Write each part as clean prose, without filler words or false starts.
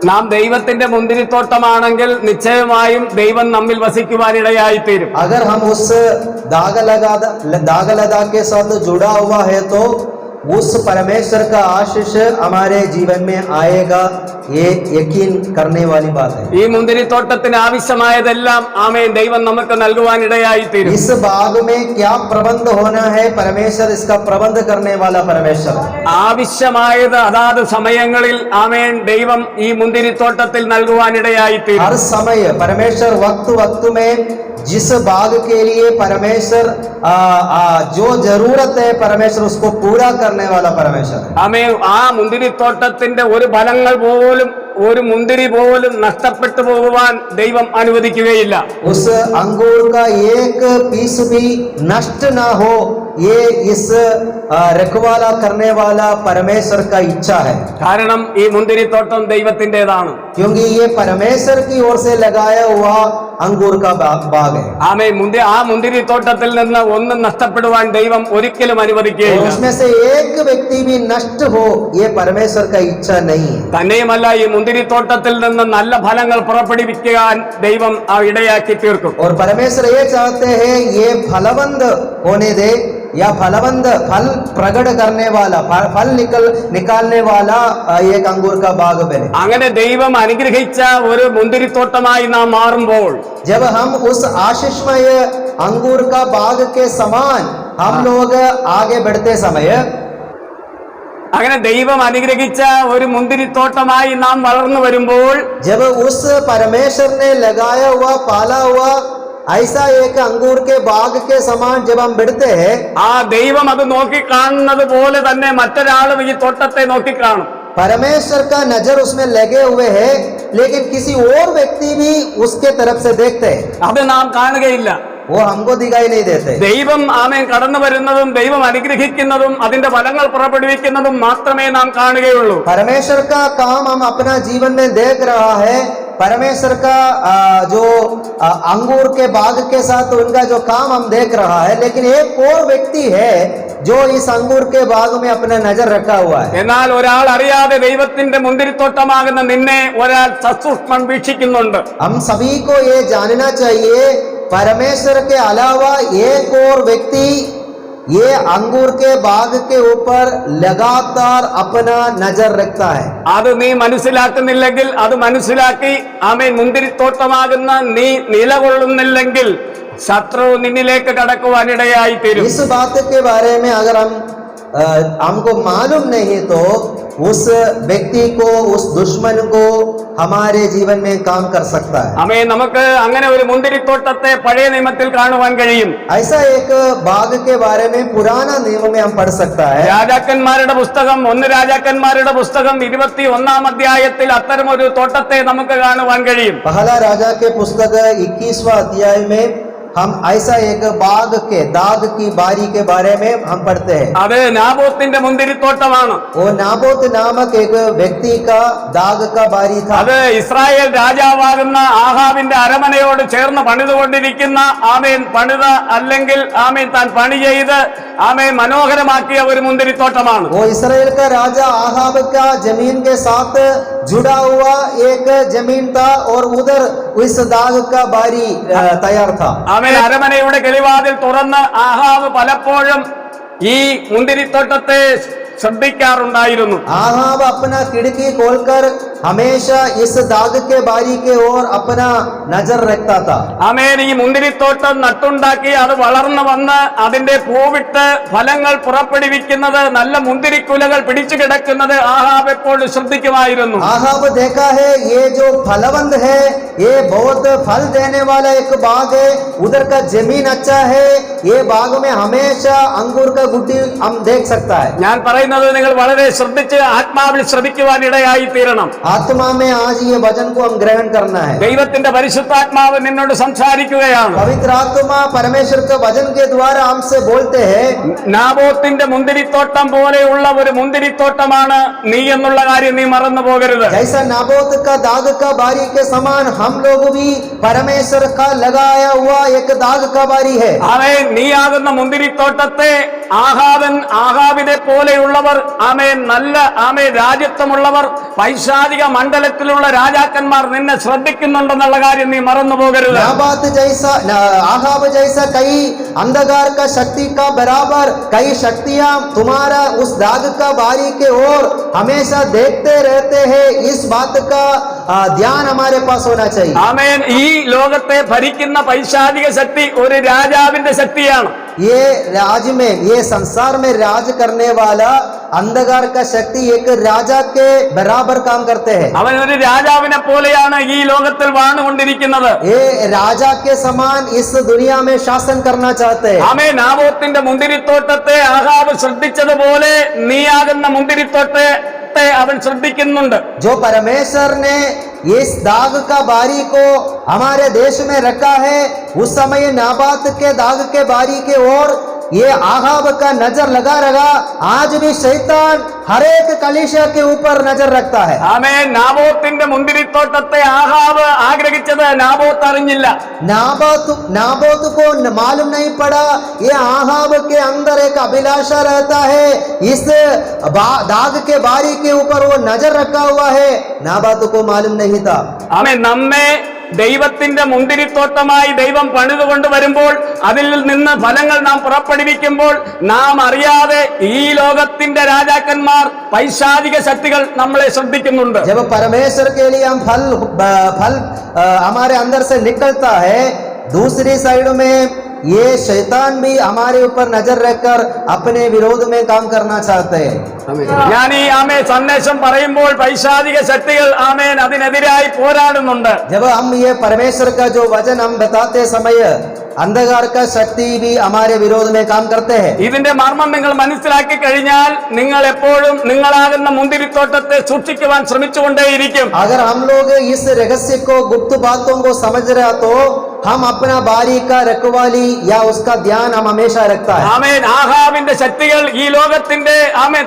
നാം ദൈവത്തിന്റെ മുന്തിരിത്തോട്ടമാണെങ്കിൽ നിശ്ചയമായും ദൈവം നമ്മിൽ വസിക്കുവാനിടയായിത്തീരും. अगर हम उस दागलगा के साथ जुड़ा हुआ है तो उस परमेश्वर का आशीष हमारे जीवन में आएगा, ये यकीन करने वाली बात है. ഈ മുന്തിരിത്തോട്ടത്തിന് ആവശ്യമായതെല്ലാം ആമേൻ ദൈവം നമുക്ക് നൽകുവാനിടയായിത്തീരും. इस बाग में क्या प्रबंध होना है, परमेश्वर इसका प्रबंध करने वाला परमेश्वर है. ആവശ്യമായത് അതാത് സമയങ്ങളിൽ ആമേൻ ദൈവം ഈ മുന്തിരിത്തോട്ടത്തിൽ നൽകുവാനിടയായിത്തീരും. हर समय परमेश्वर वक्त में जिस बाग के लिए परमेश्वर जो जरूरत है परमेश्वर उसको पूरा करने वाला परमेश्वर है. ആമേൻ ആ മുന്തിരിത്തോട്ടത്തിന്റെ ഒരു ഫലങ്ങൾ പോലും ഒരു മുന്തിരി പോലും നഷ്ടപ്പെട്ടു പോകുവാൻ ദൈവം അനുവദിക്കുകയില്ല. उस अंगूर का एक पीस भी नष्ट ना हो, ये इस रखवाला करने वाला परमेश्वर का इच्छा है. കാരണം ഈ മുന്തിരിത്തോട്ടം ദൈവത്തിൻ്റെതാണ്. क्योंकि ये परमेश्वर की ओर से लगाया हुआ अंगूर का बाग है. ആമേൻ ആ മുന്തിരിത്തോട്ടത്തിൽ നിന്ന് ഒന്നും നഷ്ടപ്പെടുവാൻ ദൈവം ഒരിക്കലും അനുവദിക്കുകയില്ല. उसमें से एक व्यक्ति भी नष्ट हो, ये परमेश्वर का इच्छा नहीं है. തന്നെയുമല്ല ഈ മുന്തിരിത്തോട്ടത്തിൽ നിന്ന് നല്ല ഫലങ്ങൾ പുറപ്പെടുവിക്കാൻ ദൈവം ഇടയാക്കി തീർക്കും. और परमेश्वर ये चाहते हैं ये फलवंत होने दे, या फलवंत फल प्रकट करने वाला फल निकालने वाला एक अंगूर का बाग बने. അങ്ങനെ ദൈവം അനുഗ്രഹിച്ച ഒരു മുന്തിരിത്തോട്ടമായി നാം മാറുമ്പോൾ, जब हम उस आशीषमय अंगूर का बाग के समान हम लोग आगे बढ़ते समय, അങ്ങനെ ദൈവം അനുഗ്രഹിച്ച ഒരു മുന്തിരിത്തോട്ടമായി നാം വളർന്നു വരുമ്പോൾ, जब उस परमेश्वर ने लगाया हुआ पाला हुआ ऐसा एक अंगूर के बाग के समान जब हम बढ़ते हैं, ആ ദൈവം അത് നോക്കിക്കാണുന്നത് പോലെ തന്നെ മറ്റൊരാളും ഈ തോട്ടത്തെ നോക്കിക്കാണും. परमेश्वर का नजर उसमें लगे हुए हैं, लेकिन किसी और व्यक्ति भी उसके तरफ से देखते हैं, അത് നാം കാണുകയില്ല. वो हमको दिखाई नहीं देते. ദൈവം ആമേൻ കടന്നു വരുന്നതും ദൈവം അനുഗ്രഹിക്കുന്നതും അതിന്റെ ഫലങ്ങൾ പുറപ്പെടുവിക്കുന്നതും മാത്രമേ നാം കാണുകയുള്ളൂ. परमेश्वर का काम हम अपना जीवन में देख रहा है. परमेश्वर का जो अंगूर के बाग के साथ उनका जो काम हम देख रहा है, लेकिन एक और व्यक्ति है जो इस अंगूर के बाग में अपना नजर रखा हुआ है. എന്നാൽ ഒരാൾ അറിയാതെ ദൈവത്തിന്റെ മുന്തിരിത്തോട്ടമാകുന്ന നിന്നെ ഒരാൾ സസൂക്ഷ്മം വീക്ഷിക്കുന്നുണ്ട്. हम सभी को ये जानना चाहिए, परमेश्वर के अलावा एक और व्यक्ति ये अंगूर के बाग के ऊपर लगातार अपना नजर रखता है. അത് നീ മനസ്സിലാക്കുന്നില്ലെങ്കിൽ, അത് മനസ്സിലാക്കി ആമേൻ മുന്തിരിത്തോട്ടമാകുന്ന നീ നിലകൊള്ളുന്നില്ലെങ്കിൽ ശത്രു നിന്നിലേക്ക് കടക്കുവാനിടയായി തീരും. इस बात के बारे में अगर हमको मालूम नहीं तो उस व्यक्ति को, उस दुश्मन को हमारे जीवन में काम कर सकता है. ആമേൻ നമുക്ക് അങ്ങനെ ഒരു മുന്തിരിത്തോട്ടത്തെ പഴയ നിയമത്തിൽ കാണുവാൻ കഴിയും. ऐसा एक बाग के बारे में पुराना नियम में हम पढ़ सकता है. രാജാക്കന്മാരുടെ പുസ്തകം 1 രാജാക്കന്മാരുടെ പുസ്തകം 21 അധ്യായത്തിൽ അത്തരം ഒരു തോട്ടത്തെ നമുക്ക് കാണുവാൻ കഴിയും. पहला राजा के पुस्तक 21वां अध्याय में हम ऐसा एक बाग के दाग की बारी के बारे में हम पढ़ते हैं. അത് നാബോത്തിന്റെ മുന്തിരിത്തോട്ടമാണ്. वो नाबोत नामक एक व्यक्ति का दाग का बारी था. അത് ഇസ്രായേൽ രാജാവാകുന്ന ആഹാബിന്റെ അരമനയോട് ചേർന്ന് പണിതുകൊണ്ടിരിക്കുന്ന ആമേൻ പണിത അല്ലെങ്കിൽ ആമേൻ താൻ പണി ചെയ്ത് ആമേൻ മനോഹരമാക്കിയ ഒരു മുന്തിരിത്തോട്ടമാണ്. वो इसराइल का राजा आहाब का जमीन के साथ जुड़ा हुआ एक जमीन था और उधर इस दाग का बारी तैयार था. ആമേൻ അരമനയുടെ കിളിവാതിൽ തുറന്ന് ആഹാബ് പലപ്പോഴും ഈ മുന്തിരിത്തോട്ടത്തെ ശ്രദ്ധിക്കാറുണ്ടായിരുന്നു. आहाब अपना खिड़की खोलकर हमेशा इस दाग के बारी के ओर अपना नजर रखता था. ആമേൻ ഈ മുന്തിരിത്തോട്ടം നട്ടുണ്ടാക്കി അത് വളർന്നു വന്ന് അതിന്റെ പൂവിട്ട് ഫലങ്ങൾ പുറപ്പെടുവിക്കുന്നത്, നല്ല മുന്തിരിക്കുലകൾ പിടിച്ചു കിടക്കുന്നത് ആഹാബ് എപ്പോഴും ശ്രദ്ധിക്കുമായിരുന്നു. आहाब देखा है ये जो फलवंत है, ये बहुत फल देने वाला एक बाग है, उधर का जमीन अच्छा है, ये बाग में हमेशा अंगूर का गुड्डी हम देख सकता है. ഞാൻ പറയുന്നത് നിങ്ങൾ വളരെ ശ്രദ്ധിച്ച് ആത്മാവിൽ ശ്രമിക്കുവാൻ ഇടയായി തീരണം. आत्मा में आज ये वचन को हम ग्रहण करना है. ദൈവത്തിന്റെ പരിശുദ്ധാത്മാവ് നിന്നോട് സംസാരിക്കുകയാണ്. पवित्र आत्मा परमेश्वर के वचन के द्वारा हमसे बोलते हैं. നാബോത്തിന്റെ മുന്തിരിത്തോട്ടം പോലെയുള്ള ഒരു മുന്തിരിത്തോട്ടമാണ് നീ എന്നുള്ള കാര്യം നീ മറന്നു പോകരുത്. जैसा नाबोत का दाग का बारी के समान हम लोग भी परमेश्वर का लगाया हुआ एक दाग का बारी है. അവൻ നീയാകുന്ന മുന്തിരിത്തോട്ടത്തെ ആഹാബിനെ പോലെയുള്ള ബലമുള്ളവർ, ആമേൻ, നല്ല രാജ്യത്വമുള്ളവർ, പൈശാചിക മണ്ഡലത്തിലുള്ള രാജാക്കന്മാർ നിന്നെ ശ്രദ്ധിക്കുന്നുണ്ടെന്നുള്ള കാര്യം നീ മറന്നു പോകരുത്. आहाब जैसा कई अंधकार का शक्ति का बराबर कई शक्तियां तुम्हारा उस दाग का बारी के ओर हमेशा देखते रहते हैं. इस बात का ध्यान हमारे पास होना चाहिए. ആമേൻ. ഈ ലോകത്തെ ഭരിക്കുന്ന പൈശാചിക ശക്തി ഒരു രാജാവിന്റെ ശക്തിയാണ്. ये राज में, ये संसार में राज करने वाला अंधकार का शक्ति एक राजा के बराबर काम करते हैं. അവൻ ഒരു രാജാവിനെ പോലെയാണ് ഈ ലോകത്തിൽ വാണുകൊണ്ടിരിക്കുന്നത്. ये राजा के समान इस दुनिया में शासन करना चाहते हैं. ആമേൻ. നാബോത്തിന്റെ മുന്തിരിത്തോട്ടത്തെ ആഹാബ് ശ്രദ്ധിച്ചതുപോലെ നീയാകുന്ന മുന്തിരിത്തോട്ടത്തെ അവൻ ശ്രദ്ധിക്കുന്നുണ്ട്. जो परमेश्वर ने इस दाग का बारी को हमारे देश में रखा है, उस समय नाबात के दाग के बारी के ओर ये आहाब का नजर लगा रहा. आज भी शैतान हर एक कलीसिया के ऊपर नजर रखता है. ആമേൻ. നാബോത്തിന്റെ മുന്തിരിത്തോട്ടത്തെ ആഹാബ് ആഗ്രഹിച്ചത് നാബോത്ത് അറിഞ്ഞില്ല. नाबोत को मालूम नहीं पड़ा. ये आहाब के अंदर एक अभिलाषा रहता है. इस दाग के बारी के ऊपर वो नजर रखा हुआ है. नाबोत को मालूम नहीं था. ആമേൻ. നമ്മെ ദൈവത്തിന്റെ മുന്തിരിത്തോട്ടമായി ദൈവം പണിതുകൊണ്ട് വരുമ്പോൾ അതിൽ നിന്ന് ഫലങ്ങൾ നാം പുറപ്പെടുവിക്കുമ്പോൾ നാം അറിയാതെ ഈ ലോകത്തിന്റെ രാജാക്കന്മാർ പൈശാചിക ശക്തികൾ നമ്മളെ ശ്രദ്ധിക്കുന്നുണ്ട്. जब परमेश्वर के लिए हम फल हमारे अंदर से निकलता है, दूसरी साइड में ये शैतान भी हमारे ऊपर नजर रखकर अपने विरोध में काम करना चाहते हैं. ഞാൻ ഈ സന്ദേശം പറയുമ്പോൾ പൈശാചിക ശക്തികൾ അതിനെതിരായി പോരാടുന്നുണ്ട്. जब हम ये परमेश्वर का जो वचन हम बताते समय अंधकार का शक्ति भी हमारे विरोध में काम करते हैं. ഇതിന്റെ മർമ്മം നിങ്ങൾ മനസ്സിലാക്കി കഴിഞ്ഞാൽ നിങ്ങൾ എപ്പോഴും നിങ്ങളാകുന്ന മുന്തിരിത്തോട്ടത്തെ സൂക്ഷിക്കുവാൻ ശ്രമിച്ചുകൊണ്ടേയിരിക്കും. अगर हम लोग इस रहस्य को, गुप्त बातों को समझ रहे तो हम अपना बारी का रखवाली या उसका ध्यान हम हमेशा रखता है. ആമേൻ. ആഹാബിന്റെ ശക്തികൾ, ഈ ലോകത്തിന്റെ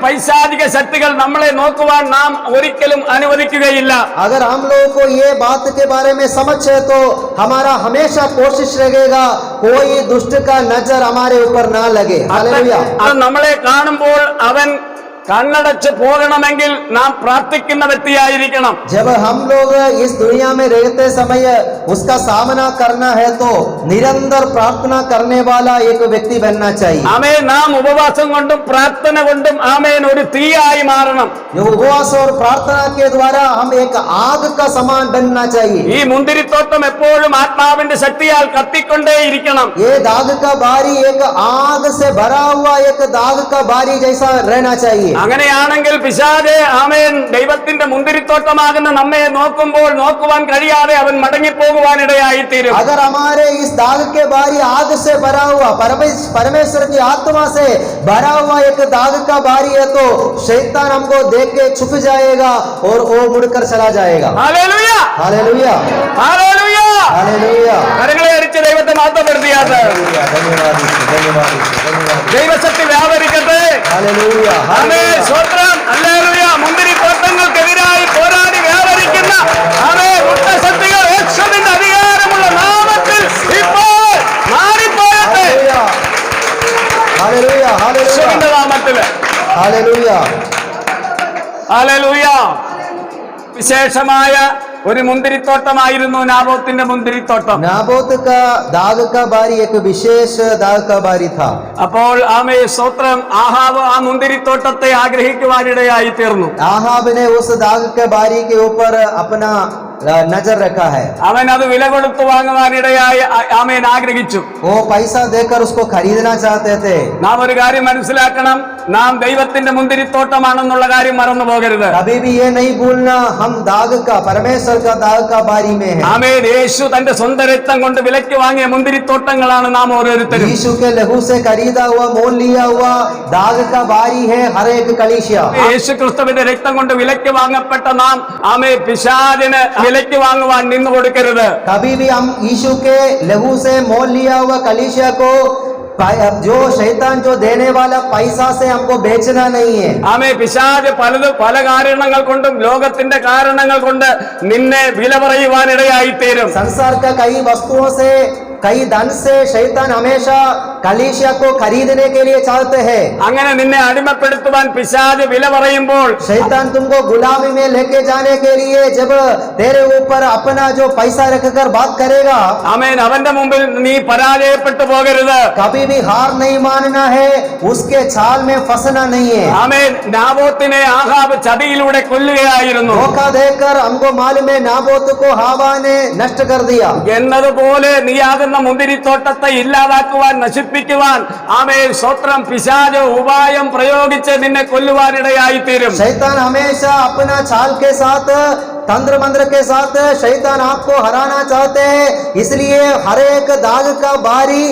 പൈശാചിക ശക്തികൾ നമ്മളെ നോക്കുവാൻ നാം ഒരിക്കലും അനുവദിക്കുകയില്ല. अगर हम लोगों को ये बात के बारे में समझ है तो हमारा हमेशा कोशिश रहेगा कोई दुष्ट का नजर हमारे ऊपर ना लगे. हालेलुया. നമ്മളെ കാണുമ്പോൾ അവൻ കണ്ണടച്ച് പോകണമെങ്കിൽ നാം പ്രാർത്ഥിക്കുന്ന വ്യക്തിയായിരിക്കണം. जब हम लोग इस दुनिया में रहते समय उसका सामना करना है तो निरंतर प्रार्थना करने वाला एक व्यक्ति बनना चाहिए. ആമേൻ. നാം ഉപവാസം കൊണ്ടും പ്രാർത്ഥന കൊണ്ടും ഒരു തീയായി മാറണം. जो उपवास और प्रार्थना के द्वारा हम एक आग का समान बनना चाहिए. ഈ മുന്തിരിത്തോട്ടം എപ്പോഴും ആത്മാവിന്റെ ശക്തിയാൽ കത്തിക്കൊണ്ടേയിരിക്കണം. ये दाग का बारी एक आग से भरा हुआ एक दाग का बारी जैसा रहना चाहिए. അങ്ങനെയാണെങ്കിൽ പിശാച് ദൈവത്തിന്റെ മുന്തിരിത്തോട്ടമാകുന്ന നമ്മെ നോക്കുവാൻ കഴിയാതെ അവൻ മടങ്ങിപ്പോകുവാനിടയായി തീരും. अगर हमारे इस दाग के बारी आग से भरा हुआ परमेश्वर की आत्मा से भरा हुआ एक दाग का बारी है तो शैतान हमको देख के छुप जाएगा और वो मुड़कर चला जाएगा. हालेलुया. हालेलुया. हालेलुया. हालेलुया. കരങ്ങളെ അടിച്ച് ദൈവത്തെ മഹത്വപ്പെടുത്തിയാട്ടെ. ദൈവശക്തി വ്യാപരിക്കട്ടെ. हालेलुया. ആമേൻ. സ്തോത്രം. ഹല്ലേലൂയ. മുന്തിരിത്തോട്ടങ്ങൾക്കെതിരായി പോരാടി വ്യാപരിക്കുന്ന ശക്തികൾ യേശുവിന്റെ അധികാരമുള്ള നാമത്തിൽ ഇപ്പോൾ മാറിപ്പോയട്ടെ. हालेलुया. യേശുവിന്റെ നാമത്തിൽ. हालेलुया. ഹല്ലേലൂയ. വിശേഷമായ ഒരു മുന്തിരിത്തോട്ടമായിരുന്നു നാബോത്തിന്റെ മുന്തിരിത്തോട്ടം. नाबोत का दाग का बारी एक विशेष दाग का बारी था. അപ്പോൾ സ്തോത്രം, ആഹാബ് ആ മുന്തിരിത്തോട്ടത്തെ ആഗ്രഹിക്കുവാനിടയായി തീർന്നു. आहाब ने उस दाग के बारी के ऊपर अपना नजर रखा है. അവൻ അത് വില കൊടുത്തു വാങ്ങുവാനിടയായി ആഗ്രഹിച്ചു. वो पैसा देकर उसको खरीदना चाहते थे. നാം ഒരു കാര്യം മനസ്സിലാക്കണം, നാം ദൈവത്തിന്റെ മുന്തിരിത്തോട്ടമാണെന്നുള്ള കാര്യം മറന്നു പോകരുത്. कभी भी ये नहीं भूलना हम दाग का, परमेश्वर का दाग का बारी में है. ആമേൻ. യേശു തന്റെ സ്വന്തം രക്തം കൊണ്ട് വിലയ്ക്ക് വാങ്ങിയ മുന്തിരിത്തോട്ടങ്ങളാണ് നാം ഓരോരുത്തരും. यीशु के लहू से खरीदा हुआ, मोल लिया हुआ दाग का बारी है हर एक कलीसिया. യേശു ക്രിസ്തുവിന്റെ രക്തം കൊണ്ട് വിലയ്ക്ക് വാങ്ങപ്പെട്ട നാം പിശാചിന് വിലയ്ക്ക് വാങ്ങുവാൻ നിന്നു കൊടുക്കരുത്. कभी भी हम यीशु के लहू से मोल लिया हुआ कलीसिया को जो शैतान जो देने वाला पैसा से हमको बेचना नहीं है. പിശാച് പല കാരണങ്ങൾ കൊണ്ടും ലോകത്തിന്റെ കാരണങ്ങൾ കൊണ്ട് നിന്നെ വില പറയുവാനിടയായി തീരും. संसार का कई वस्तुओं से, कई धन से शैतान हमेशा कलीसिया को खरीदने के लिए चाहते हैं। അങ്ങനെ നിന്നെ അടിമപ്പെടുത്തുവാൻ പിശാച് വില പറയുമ്പോൾ, शैतान तुमको गुलामी में लेके जाने के लिए जब तेरे ऊपर अपना जो पैसा रखकर बात करेगा, ആമേൻ, അവന്റെ മുമ്പിൽ നീ പരാജയപ്പെട്ടു പോകരുത്. कभी भी हार नहीं मानना है, उसके छाल में फंसना नहीं है। ആമേൻ, നാബോത്തിനെ ആഹാബ് ചതിയിലൂടെ കൊല്ലുകയായിരുന്നു. धोखा देकर हमको मालूम है नाबोत को हवा ने नष्ट कर दिया। എന്നതുപോലെ നീയാകുന്ന മുന്തിരിത്തോട്ടത്തെ ഇല്ലാതാക്കുവാൻ, നശിപ്പിക്കുവാൻ, ആമേൻ, സ്വത്രം പിശാച് ഉപായം പ്രയോഗിച്ച് നിന്നെ കൊല്ലുവാനിടയായി തീരും. शैतान हमेशा अपना छाल के साथ, तंत्र मंत्र के साथ शैतान आपको हराना चाहते हैं। इसलिए हर एक दाग का बारी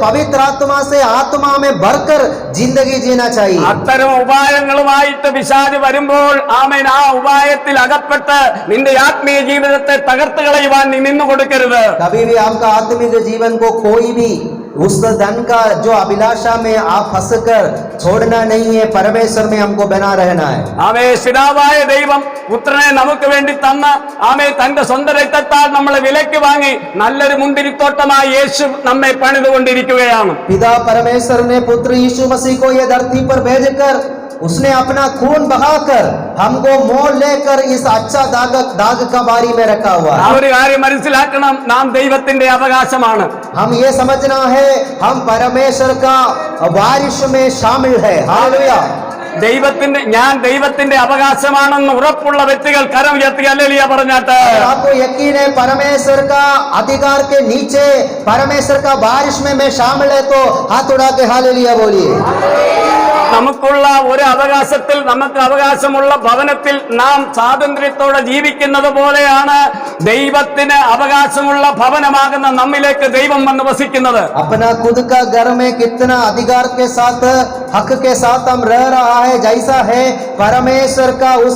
पवित्र आत्मा से आत्मा में भरकर जिंदगी जीना चाहिए। അത്തരം ഉപായങ്ങളുമായിട്ട് പിശാച് വരുമ്പോൾ, ആമേൻ, ആ ഉപായത്തിൽ അകപ്പെട്ട് നിന്റെ ആത്മീയ ജീവിതത്തെ തകർത്ത് കളയുവാൻ നീ നിന്നു കൊടുക്കരുത്. कभी भी आपका आत्मिक जीवन को कोई भी उस धन का जो अभिलाषा में आप फंस कर छोड़ना नहीं है। परमेश्वर में हमको बना रहना है। ആമേ, പിതാവായ ദൈവം പുത്രനെ നമുക്ക് വേണ്ടി തന്ന, ആമേ, തന്റെ സ്വന്തം രക്തത്താൽ നമ്മളെ വിലയ്ക്ക് വാങ്ങി നല്ലൊരു മുന്തിരിത്തോട്ടമായി യേശു നമ്മെ പണിതുകൊണ്ടിരിക്കുകയാണ്. पिता परमेश्वर ने पुत्र यीशु मसीह को ये धरती पर भेजकर उसने अपना खून बहाकर हमको मोल लेकर इस अच्छा दाग का बारी में रखा हुआ ആ है। ഒരു കാര്യം മനസ്സിലാക്കണം, നാം ദൈവത്തിന്റെ അവകാശമാണ്. हम ये समझना है हम परमेश्वर का वारिश में शामिल है। हालेलुया। ഞാൻ ദൈവത്തിന്റെ അവകാശമാണെന്ന് ഉറപ്പുള്ള വ്യക്തികൾ കരം ഉയർത്തി ഹല്ലേലൂയ പറഞ്ഞാട്ട്. आपको यकीन है परमेश्वर का अधिकार के नीचे परमेश्वर का बारिश में मैं शामिल है तो हाथ उड़ा के हालेलुया बोलिए। നമുക്കുള്ള ഒരു അവകാശത്തിൽ, നമുക്ക് അവകാശമുള്ള ഭവനത്തിൽ നാം സ്വാതന്ത്ര്യത്തോടെ ജീവിക്കുന്നത് പോലെയാണ് ദൈവത്തിന് അവകാശമുള്ള ഭവനമാകുന്ന നമ്മിലേക്ക് ദൈവം വന്ന് വസിക്കുന്നത്. अपना खुद का घर में कितना अधिकार के साथ, हक के साथ हम रह रहा है, जैसा है परमेश्वर का उस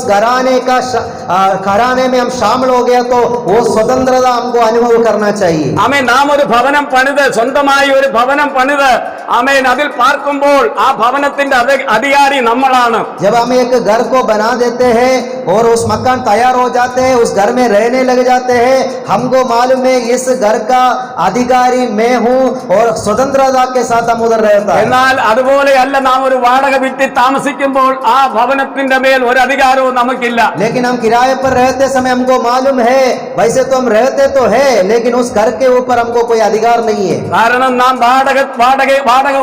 घराने में हम शामिल हो गया तो वो स्वतंत्रता हमको अनुभव करना चाहिए। ആമേൻ, നാം ഒരു ഭവനം പണിത്, സ്വന്തമായി ഒരു ഭവനം പണിത്, ആമേൻ, അതിൽ പാർക്കുമ്പോൾ ആ ഭവനത്തിന്റെ अधिकारी നമ്മളാണ്. जब हम एक घर को बना देते हैं और उस मकान तैयार हो जाते हैं, उस घर में रहने लग जाते हैं, हमको मालूम है इस घर का अधिकारी मैं हूँ और स्वतंत्रता के साथ हम उधर रहता है। എന്നാൽ അതുപോലെയല്ല നാം ഒരു വാടക വീട്ടിൽ താമസിക്കുമ്പോൾ ആ ഭവനത്തിന്റെ മേൽ ഒരു അധികാരവും നമുക്കില്ല. लेकिन हम किराए पर रहते समय हमको मालूम है वैसे तो हम रहते तो है, लेकिन उस घर के ऊपर हमको कोई अधिकार नहीं है। കാരണം നാം വാടക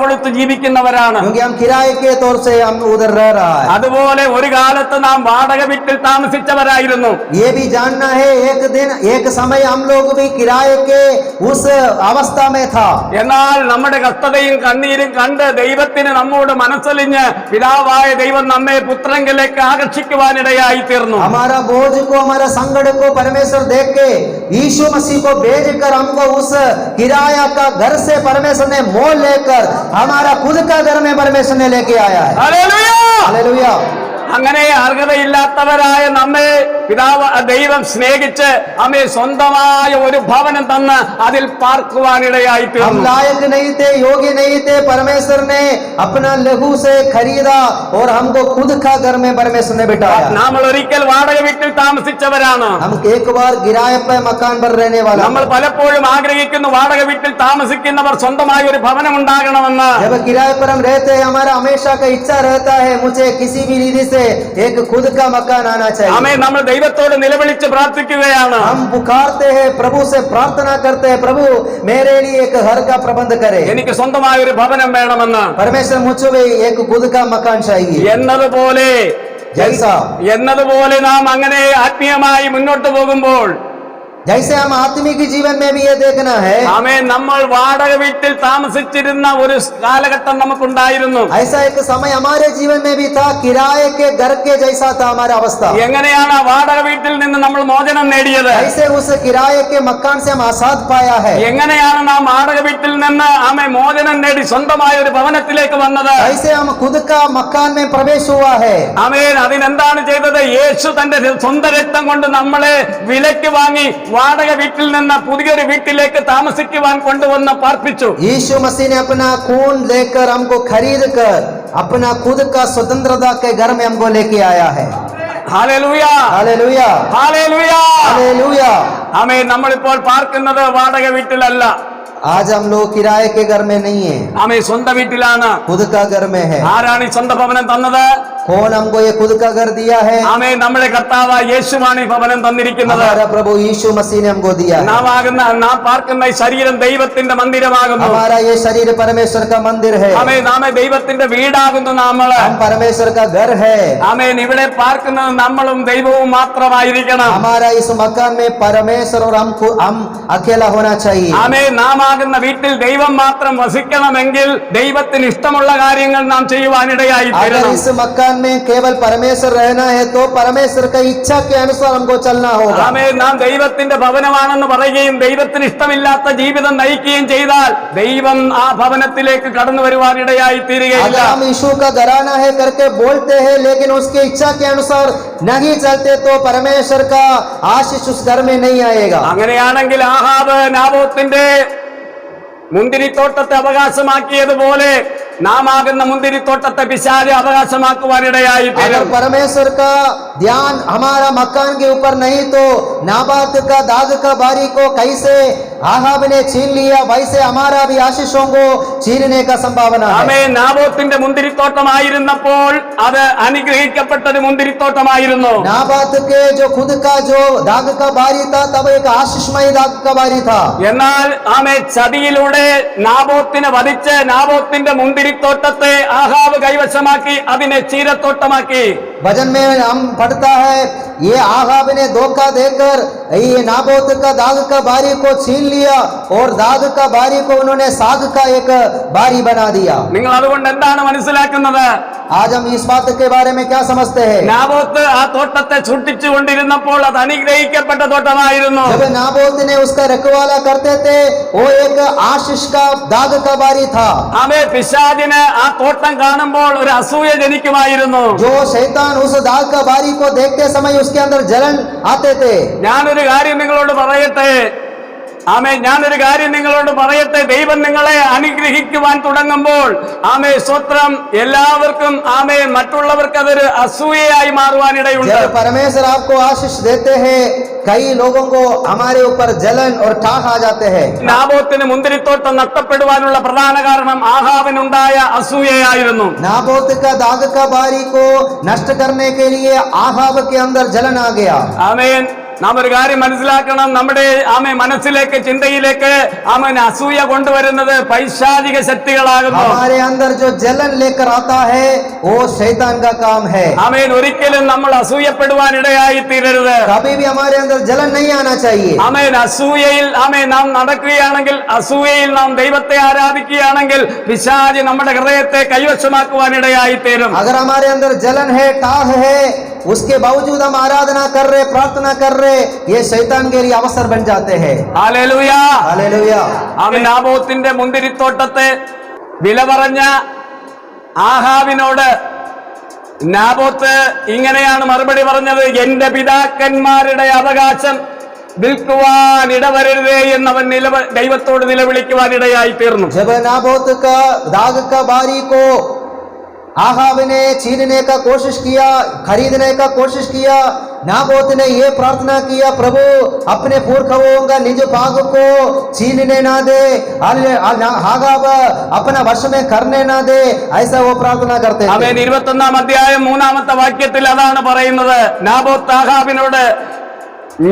കൊടുത്ത് ജീവിക്കുന്നവരാണ്. क्योंकि हम किराए के तौर से हम उधर रह रहा है। അതുപോലെ ഒരു കാലത്ത് നാം വാടക വീട്ടിൽ താമസിച്ചവരായിരുന്നു. ये भी जानना है एक दिन एक समय हम लोग भी किराए के उस अवस्था में था। എന്നാൽ നമ്മുടെ കഷ്ടതയും കണ്ണീരും കണ്ട് ദൈവത്തിന് നമ്മോട് മനസ്സലിഞ്ഞ് പിതാവായ ദൈവം നമ്മെ പുത്രങ്കിലേക്ക് ആകർഷിക്കുവാനിടയായി തീർന്നു. हमारा बोझ को, हमारा संकट को परमेश्वर देख के यीशु मसीह को भेजकर हमको उस किराया का घर से परमेश्वर ने मोल लेकर हमारा खुद का घर में परमेश्वर ने लेके आया है। ഹല്ലേലൂയ. हालेलुया। അങ്ങനെ അർഹതയില്ലാത്തവരായ നമ്മെ ദൈവം സ്നേഹിച്ച് നമ്മെ സ്വന്തമായ ഒരു ഭവനം തന്ന് അതിൽ പാർക്കുവാനിടയായി हम തീർന്നു. लायक नहीं थे, योग्य नहीं थे, परमेश्वर ने अपना लहू से खरीदा और हमको खुद का घर में परमेश्वर ने बिठाया। നമ്മൾ ഒരിക്കൽ വാടക വീട്ടിൽ താമസിച്ചവരാണ്. हम एक बार किराए पे मकान पर रहने वाला। നമ്മൾ പലപ്പോഴും ആഗ്രഹിക്കുന്നു വാടക വീട്ടിൽ താമസിക്കുന്നവർ സ്വന്തമായ ഒരു ഭവനം ഉണ്ടാകണമെന്ന്. जब किराए पर हम रहते हैं हमारा हमेशा का इच्छा रहता है मुझे किसी भी रीति से एक खुद का मकान आना चाहिए। ആമേൻ, നമ്മൾ ദൈവത്തോട് നിലവിളിച്ച് പ്രാർത്ഥിക്കുകയാണ്. हम पुकारते हैं, प्रभु से प्रार्थना करते हैं, प्रभु मेरे लिए एक घर का प्रबंध करे, എനിക്ക് സ്വന്തമായ ഒരു ഭവനം വേണമെന്ന്. परमेश्वर मुझे भी एक खुद का मकान चाहिए। എന്നതുപോലെ നാം അങ്ങനെ ആത്മീയമായി മുന്നോട്ട് പോകുമ്പോൾ, जैसे हम आत्मिक जीवन में भी ये देखना है, ആമേൻ, നമ്മൾ വാടക വീട്ടിൽ താമസിച്ചിരുന്ന ഒരു കാലഘട്ടം നമുക്കുണ്ടായിരുന്നു. ऐसा एक समय हमारे जीवन में भी था, किराए के घर के जैसा था हमारा अवस्था। എങ്ങനെയാണ് ആ വാടക വീട്ടിൽ നിന്ന് നമ്മൾ മോചനം നേടിയത്? ऐसे उस किराए के मकान से हम आजाद पाया है। എങ്ങനെയാണ് നാം വാടക വീട്ടിൽ നിന്ന് ആമേ മോചനം നേടി സ്വന്തമായ ഒരു ഭവനത്തിലേക്ക് വന്നത്? ऐसे हम खुद का मकान में प्रवेश हुआ है। ആമേൻ, അതിനെന്താണ് ചെയ്തത്? യേശു തന്റെ സ്വന്തം രക്തം കൊണ്ട് നമ്മളെ വിലയ്ക്ക് വാങ്ങി വാടക വീട്ടിൽ നിന്ന് പുതിയൊരു വീട്ടിലേക്ക് താമസിക്കുവാൻ കൊണ്ടുവന്ന് പാർപ്പിച്ചു. यीशु मसीह ने अपना खून लेकर हमको खरीद कर अपना खुद का स्वतंत्रता के घर में हमको लेके आया है। Hallelujah, hallelujah, hallelujah, hallelujah. Amen. നമ്മളിപ്പോൾ പാർക്കുന്നത് വാടക വീട്ടിലല്ല. आज हम लोग किराए के घर में नहीं है, ആമേ സ്വന്തം വീട്ടിലാണ്. खुद का घर में है. ആരാണ് ഈ സ്വന്തം ഭവനം തന്നത്? कौन हमको ये खुद का घर दिया है? ആമേ നമ്മുടെ കർത്താവ് യേശുവാണ് ഈ ഭവനം തന്നിരിക്കുന്നത്. हमारा प्रभु यीशु मसीह ने हमको दिया है. നാം പാർക്കുന്ന ഈ ശരീരം ദൈവത്തിന്റെ മന്ദിരമാകുന്നു. हमारा ये शरीर परमेश्वर का मंदिर है. ആമേ നാം ദൈവത്തിന്റെ വീടാകുന്നു. നമ്മള് हम परमेश्वर का घर है. ആമേൻ ഇവിടെ പാർക്കുന്നത് നമ്മളും ദൈവവും മാത്രമായിരിക്കണം. हमारा इस मकान में परमेश्वर और हम अकेला होना चाहिए. ആമേൻ നാം ആകുന്ന വീട്ടിൽ ദൈവം മാത്രം വസിക്കണമെങ്കിൽ ദൈവത്തിന് ഇഷ്ടമുള്ള കാര്യങ്ങൾ നാം ചെയ്യുവാനിടയായി अगर തീരണം. इस मकान में केवल परमेश्वर रहना है तो परमेश्वर की इच्छा के अनुसार हमको चलना होगा. ആമേൻ നാം ദൈവത്തിന്റെ ഭവനമാണെന്ന് പറയുകയും ദൈവത്തിന് ഇഷ്ടമില്ലാത്ത ജീവിതം നയിക്കുകയും ചെയ്താൽ ദൈവം ആ ഭവനത്തിലേക്ക് കടന്നു വരുവാനിടയായി തീരുകയില്ല. अगर हम यीशु का घराना है करके बोलते हैं लेकिन उसकी इच्छा के अनुसार नहीं चलते तो परमेश्वर का आशीष उस घर में नहीं आएगा. അങ്ങനെയാണെങ്കിൽ ആഹാബ് നാബോത്തിന്റെ മുന്തിരിത്തോട്ടത്തെ അവകാശമാക്കിയതുപോലെ നാം ആകുന്ന മുന്തിരിത്തോട്ടത്തെ പിശാച് അവകാശമാക്കുവാനിടയായി अगर തീരും. परमेश्वर का ध्यान हमारा मकान के ऊपर नहीं तो नाबात का दाग का बारी को कैसे आहाब ने छीन लिया वैसे हमारा भी आशीषों को छीनने का संभावना है. ആമേൻ നാബോത്തിന്റെ മുന്തിരിത്തോട്ടമായിരുന്നപ്പോൾ അത് അനുഗ്രഹിക്കപ്പെട്ടൊരു മുന്തിരിത്തോട്ടമായിരുന്നു. नाबात के जो खुद का जो दाग का बारी था तब एक आशीषमय दाग का बारी था. എന്നാൽ ആമേൻ ചതിയിലൂടെ നാബോത്തിനെ വധിച്ച് നാബോത്തിന്റെ മുന്തിരിത്തോട്ടത്തെ ആഹാബ് കൈവശമാക്കി അതിനെ ചീരത്തോട്ടമാക്കി. भजन में हम पढ़ता है ये आहाब ने धोखा देकर ये नाबोत का दाग का बारी को छीन लिया और दाग का बारी को उन्होंने साग का एक बारी बना दिया. നിങ്ങൾ അതുകൊണ്ട് എന്താണ് മനസ്സിലാക്കുന്നത്? आज हम इस बात के बारे में क्या समझते हैं? നാബോത്ത് ആ തോട്ടത്തെ സൂക്ഷിച്ചു കൊണ്ടിരുന്നപ്പോൾ അത് അനുഗ്രഹിക്കപ്പെട്ട തോട്ടമായിരുന്നു. जब नाबोत ने उसका रखवाला करते थे वो एक आशीष का दाग का बारी था. ആമേൻ പിശാചിന് ആ തോട്ടം കാണുമ്പോൾ ഒരു അസൂയ ജനിക്കുമായിരുന്നു. जो शैतान उस दाग का बारी को देखते समय उसके अंदर जलन आते थे. ഞാനൊരു കാര്യം നിങ്ങളോട് പറയട്ടെ. ഞാനൊരു കാര്യം നിങ്ങളോട് പറയട്ടെ. ദൈവം നിങ്ങളെ അനുഗ്രഹിക്കുവാൻ തുടങ്ങുമ്പോൾ സ്തോത്രം എല്ലാവർക്കും മറ്റുള്ളവർക്ക് അതൊരു അസൂയയായി മാറുവാനിടയുണ്ട്. जब परमेश्वर आपको आशीष देते हैं कई लोगों को हमारे ऊपर जलन और ठाह आ जाते हैं. നാബോത്തിന് മുന്തിരിത്തോട്ടം നഷ്ടപ്പെടുവാനുള്ള പ്രധാന കാരണം ആഹാബിനുണ്ടായ അസൂയയായിരുന്നു. नाबोत का दाग का बारी को नष्ट करने के लिए आहाब के अंदर जलन आ गया. ആമേൻ നാം ഒരു കാര്യം മനസ്സിലാക്കണം. നമ്മുടെ മനസ്സിലേക്ക് ചിന്തയിലേക്ക് അസൂയ കൊണ്ടുവരുന്നത് പൈശാചിക ശക്തികളാകുന്നു. हमारे अंदर जो जलन लेकर आता है वो शैतान का काम है. ആമേൻ ഒരിക്കലും നമ്മൾ അസൂയപ്പെടുവാനിടയായി തീരരുത്. कभी भी हमारे अंदर जलन नहीं आना चाहिए. ആമേൻ അസൂയയിൽ നാം നടക്കുകയാണെങ്കിൽ, അസൂയയിൽ നാം ദൈവത്തെ ആരാധിക്കുകയാണെങ്കിൽ പിശാച് നമ്മുടെ ഹൃദയത്തെ കൈവശമാക്കുവാനിടയായി തീരും. अगर हमारे अंदर जलन है, टाह है, उसके बावजूद हम आराधना कर रहे, प्रार्थना कर रहे, ये शैतान के लिए अवसर बन जाते हैं. ഹല്ലേലൂയ. हालेलुया. അവൻ നാബോത്തിന്റെ മുന്തിരിത്തോട്ടത്തെ വില പറഞ്ഞ ആഹാബിനോട് നാബോത്ത് ഇങ്ങനെയാണ് മറുപടി പറഞ്ഞത്: എന്റെ പിതാക്കന്മാരുടെ അവകാശം വിൽക്കുവാൻ ഇടവരരുതേ എന്നവൻ ദൈവത്തോട് നിലവിളിക്കുവാൻ ഇടയായി തീർന്നു. जब नाबोत का दाग का बारी को आहाब ने छीनने का कोशिश किया, खरीदने का कोशिश किया, नाबोत ने ये प्रार्थना किया, प्रभु अपने पुरखाओं का निज भाग को छीनने ना दे, आहाब अपना वश में करने ना दे, ऐसा वो प्रार्थना करते थे. അവൻ 21-ാം അധ്യായം 3-ാമത്തെ വാക്യത്തിൽ അതാണ് പറയുന്നത്. നാബോത്ത് ആഹാബിനോട്,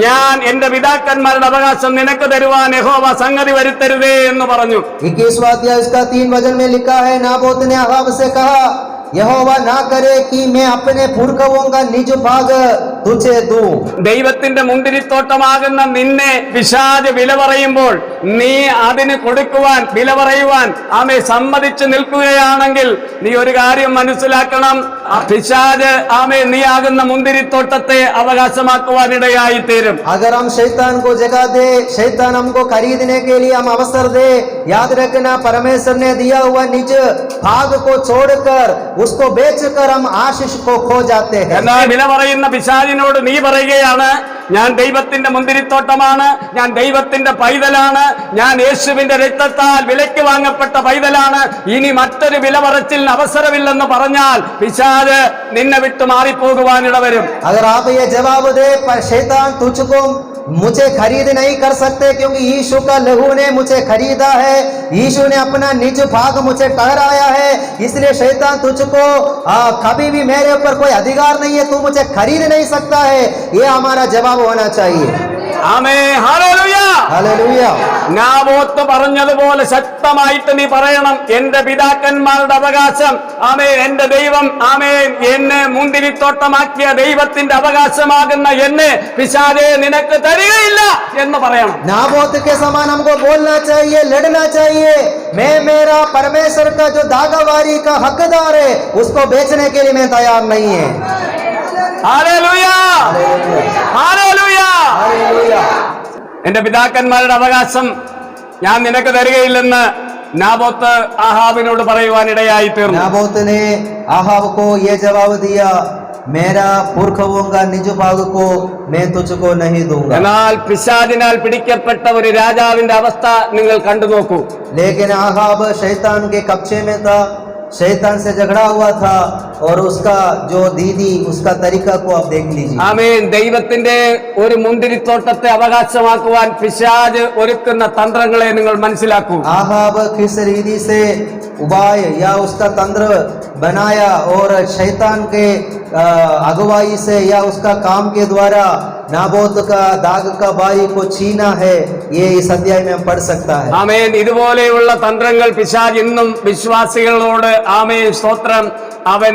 ഞാൻ എന്റെ പിതാക്കന്മാരുടെ അവകാശം നിനക്ക് തരുവാൻ യഹോവ സംഗതി വരുത്തരുതേ എന്ന് പറഞ്ഞു. 21वां अध्याय इसका 3 वचन में लिखा है, नाबोत ने आहाब से कहा, यहोवा ना करे कि मैं अपने पुरखाओं का निज भाग तुझे दूं. ദൈവത്തിന്റെ മുന്തിരിത്തോട്ടമാകുന്ന നിന്നെ പിശാച് വില പറയുമ്പോൾ നീ അതിന് കൊടുക്കുവാൻ, വില പറയുവാൻ സമ്മതിച്ചു നിൽക്കുകയാണെങ്കിൽ നീ ഒരു കാര്യം മനസ്സിലാക്കണം. പിശാച് നീ ആകുന്ന മുന്തിരിത്തോട്ടത്തെ അവകാശമാക്കുവാനിടയായി തീരും. अगर हम शैतान को जगह दे, शैतान हमको खरीदने के लिए हम अवसर दे, याद रखना परमेश्वर ने दिया हुआ निज भाग को छोड़कर उसको बेचकर हम आशीष को खो जाते हैं. എന്നാൽ വില പറയുന്ന പിശാചിനോട് നീ പറയുകയാണ്, ഞാൻ ദൈവത്തിന്റെ മുന്തിരിത്തോട്ടമാണ്, ഞാൻ ദൈവത്തിന്റെ പൈതലാണ്, ഞാൻ യേശുവിന്റെ രക്തത്താൽ വിലയ്ക്ക് വാങ്ങപ്പെട്ട പൈതലാണ്, ഇനി മറ്റൊരു വില പറച്ചിലിന് അവസരമില്ലെന്ന് പറഞ്ഞാൽ പിശാച് നിന്നെ വിട്ടു മാറിപ്പോകുവാനിട വരും. अगर आप ये जवाब दे, पर शैतान तुझको मुझे खरीद नहीं कर सकते, क्योंकि यीशु का लहू ने मुझे खरीदा है, यीशु ने अपना निज भाग मुझे ठहराया है, इसलिए शैतान तुझको कभी भी मेरे ऊपर कोई अधिकार नहीं है, तू मुझे खरीद नहीं सकता है। ये हमारा जवाब होना चाहिए। ആമേൻ, ഹല്ലേലൂയ. हालेलुया। നാബോത്ത് പറഞ്ഞതുപോലെ ശക്തമായിട്ട് നീ പറയണം, എന്റെ പിതാക്കന്മാരുടെ അവകാശം, ആമേൻ, എന്റെ ദൈവം, ആമേൻ, എന്നെ മുന്തിരിത്തോട്ടമാക്കിയ ദൈവത്തിന്റെ അവകാശമാകുന്ന എന്നെ പിശാചേ നിനക്ക് തരികയില്ല എന്ന് പറയണം. नाबोत के समान हमको बोलना चाहिए, लड़ना चाहिए, मैं मेरा परमेश्वर का जो दागावारी का हकदार है उसको बेचने के लिए मैं तैयार नहीं है। Hallelujah, hallelujah. हालेलुया। എന്റെ പിതാക്കന്മാരുടെ അവകാശം ഞാൻ നിനക്ക് തരികയില്ലെന്ന് നാബോത്ത് ആഹാബിനോട് പറയുവാനിടയായി തീർന്നു. नाबोत ने आहाब को ये जवाब दिया, मेरा पुरखों का निज भाग को मैं तुझको नहीं दूंगा। എന്നാൽ പിശാചിനാൽ പിടിക്കപ്പെട്ട ഒരു രാജാവിന്റെ അവസ്ഥ നിങ്ങൾ കണ്ടു നോക്കൂ. लेकिन आहाब शैतान के कब्जे में था, शैतान से झगड़ा हुआ था, और उसका जो दीदी उसका तरीका को आप देख लीजिए। ആമേൻ. ദൈവത്തിന്റെ ഒരു മുന്തിരിത്തോട്ടത്തെ അവകാശമാക്കുവാൻ പിശാച് ഒരുക്കുന്ന തന്ത്രങ്ങളെ നിങ്ങൾ മനസ്സിലാക്കൂ. आहाब किस रीति से उपाय या उसका तंत्र बनाया और शैतान के अगुवाई से या उसका काम के द्वारा नाबोत का दाग का बारी को छीना है, ये इस अध्याय में हम पढ़ सकता है। ആമേൻ. ഇതുപോലെയുള്ള തന്ത്രങ്ങൾ പിശാച് ഇന്നും വിശ്വാസികളോട്, ആമേൻ, സ്തോത്രം, അവൻ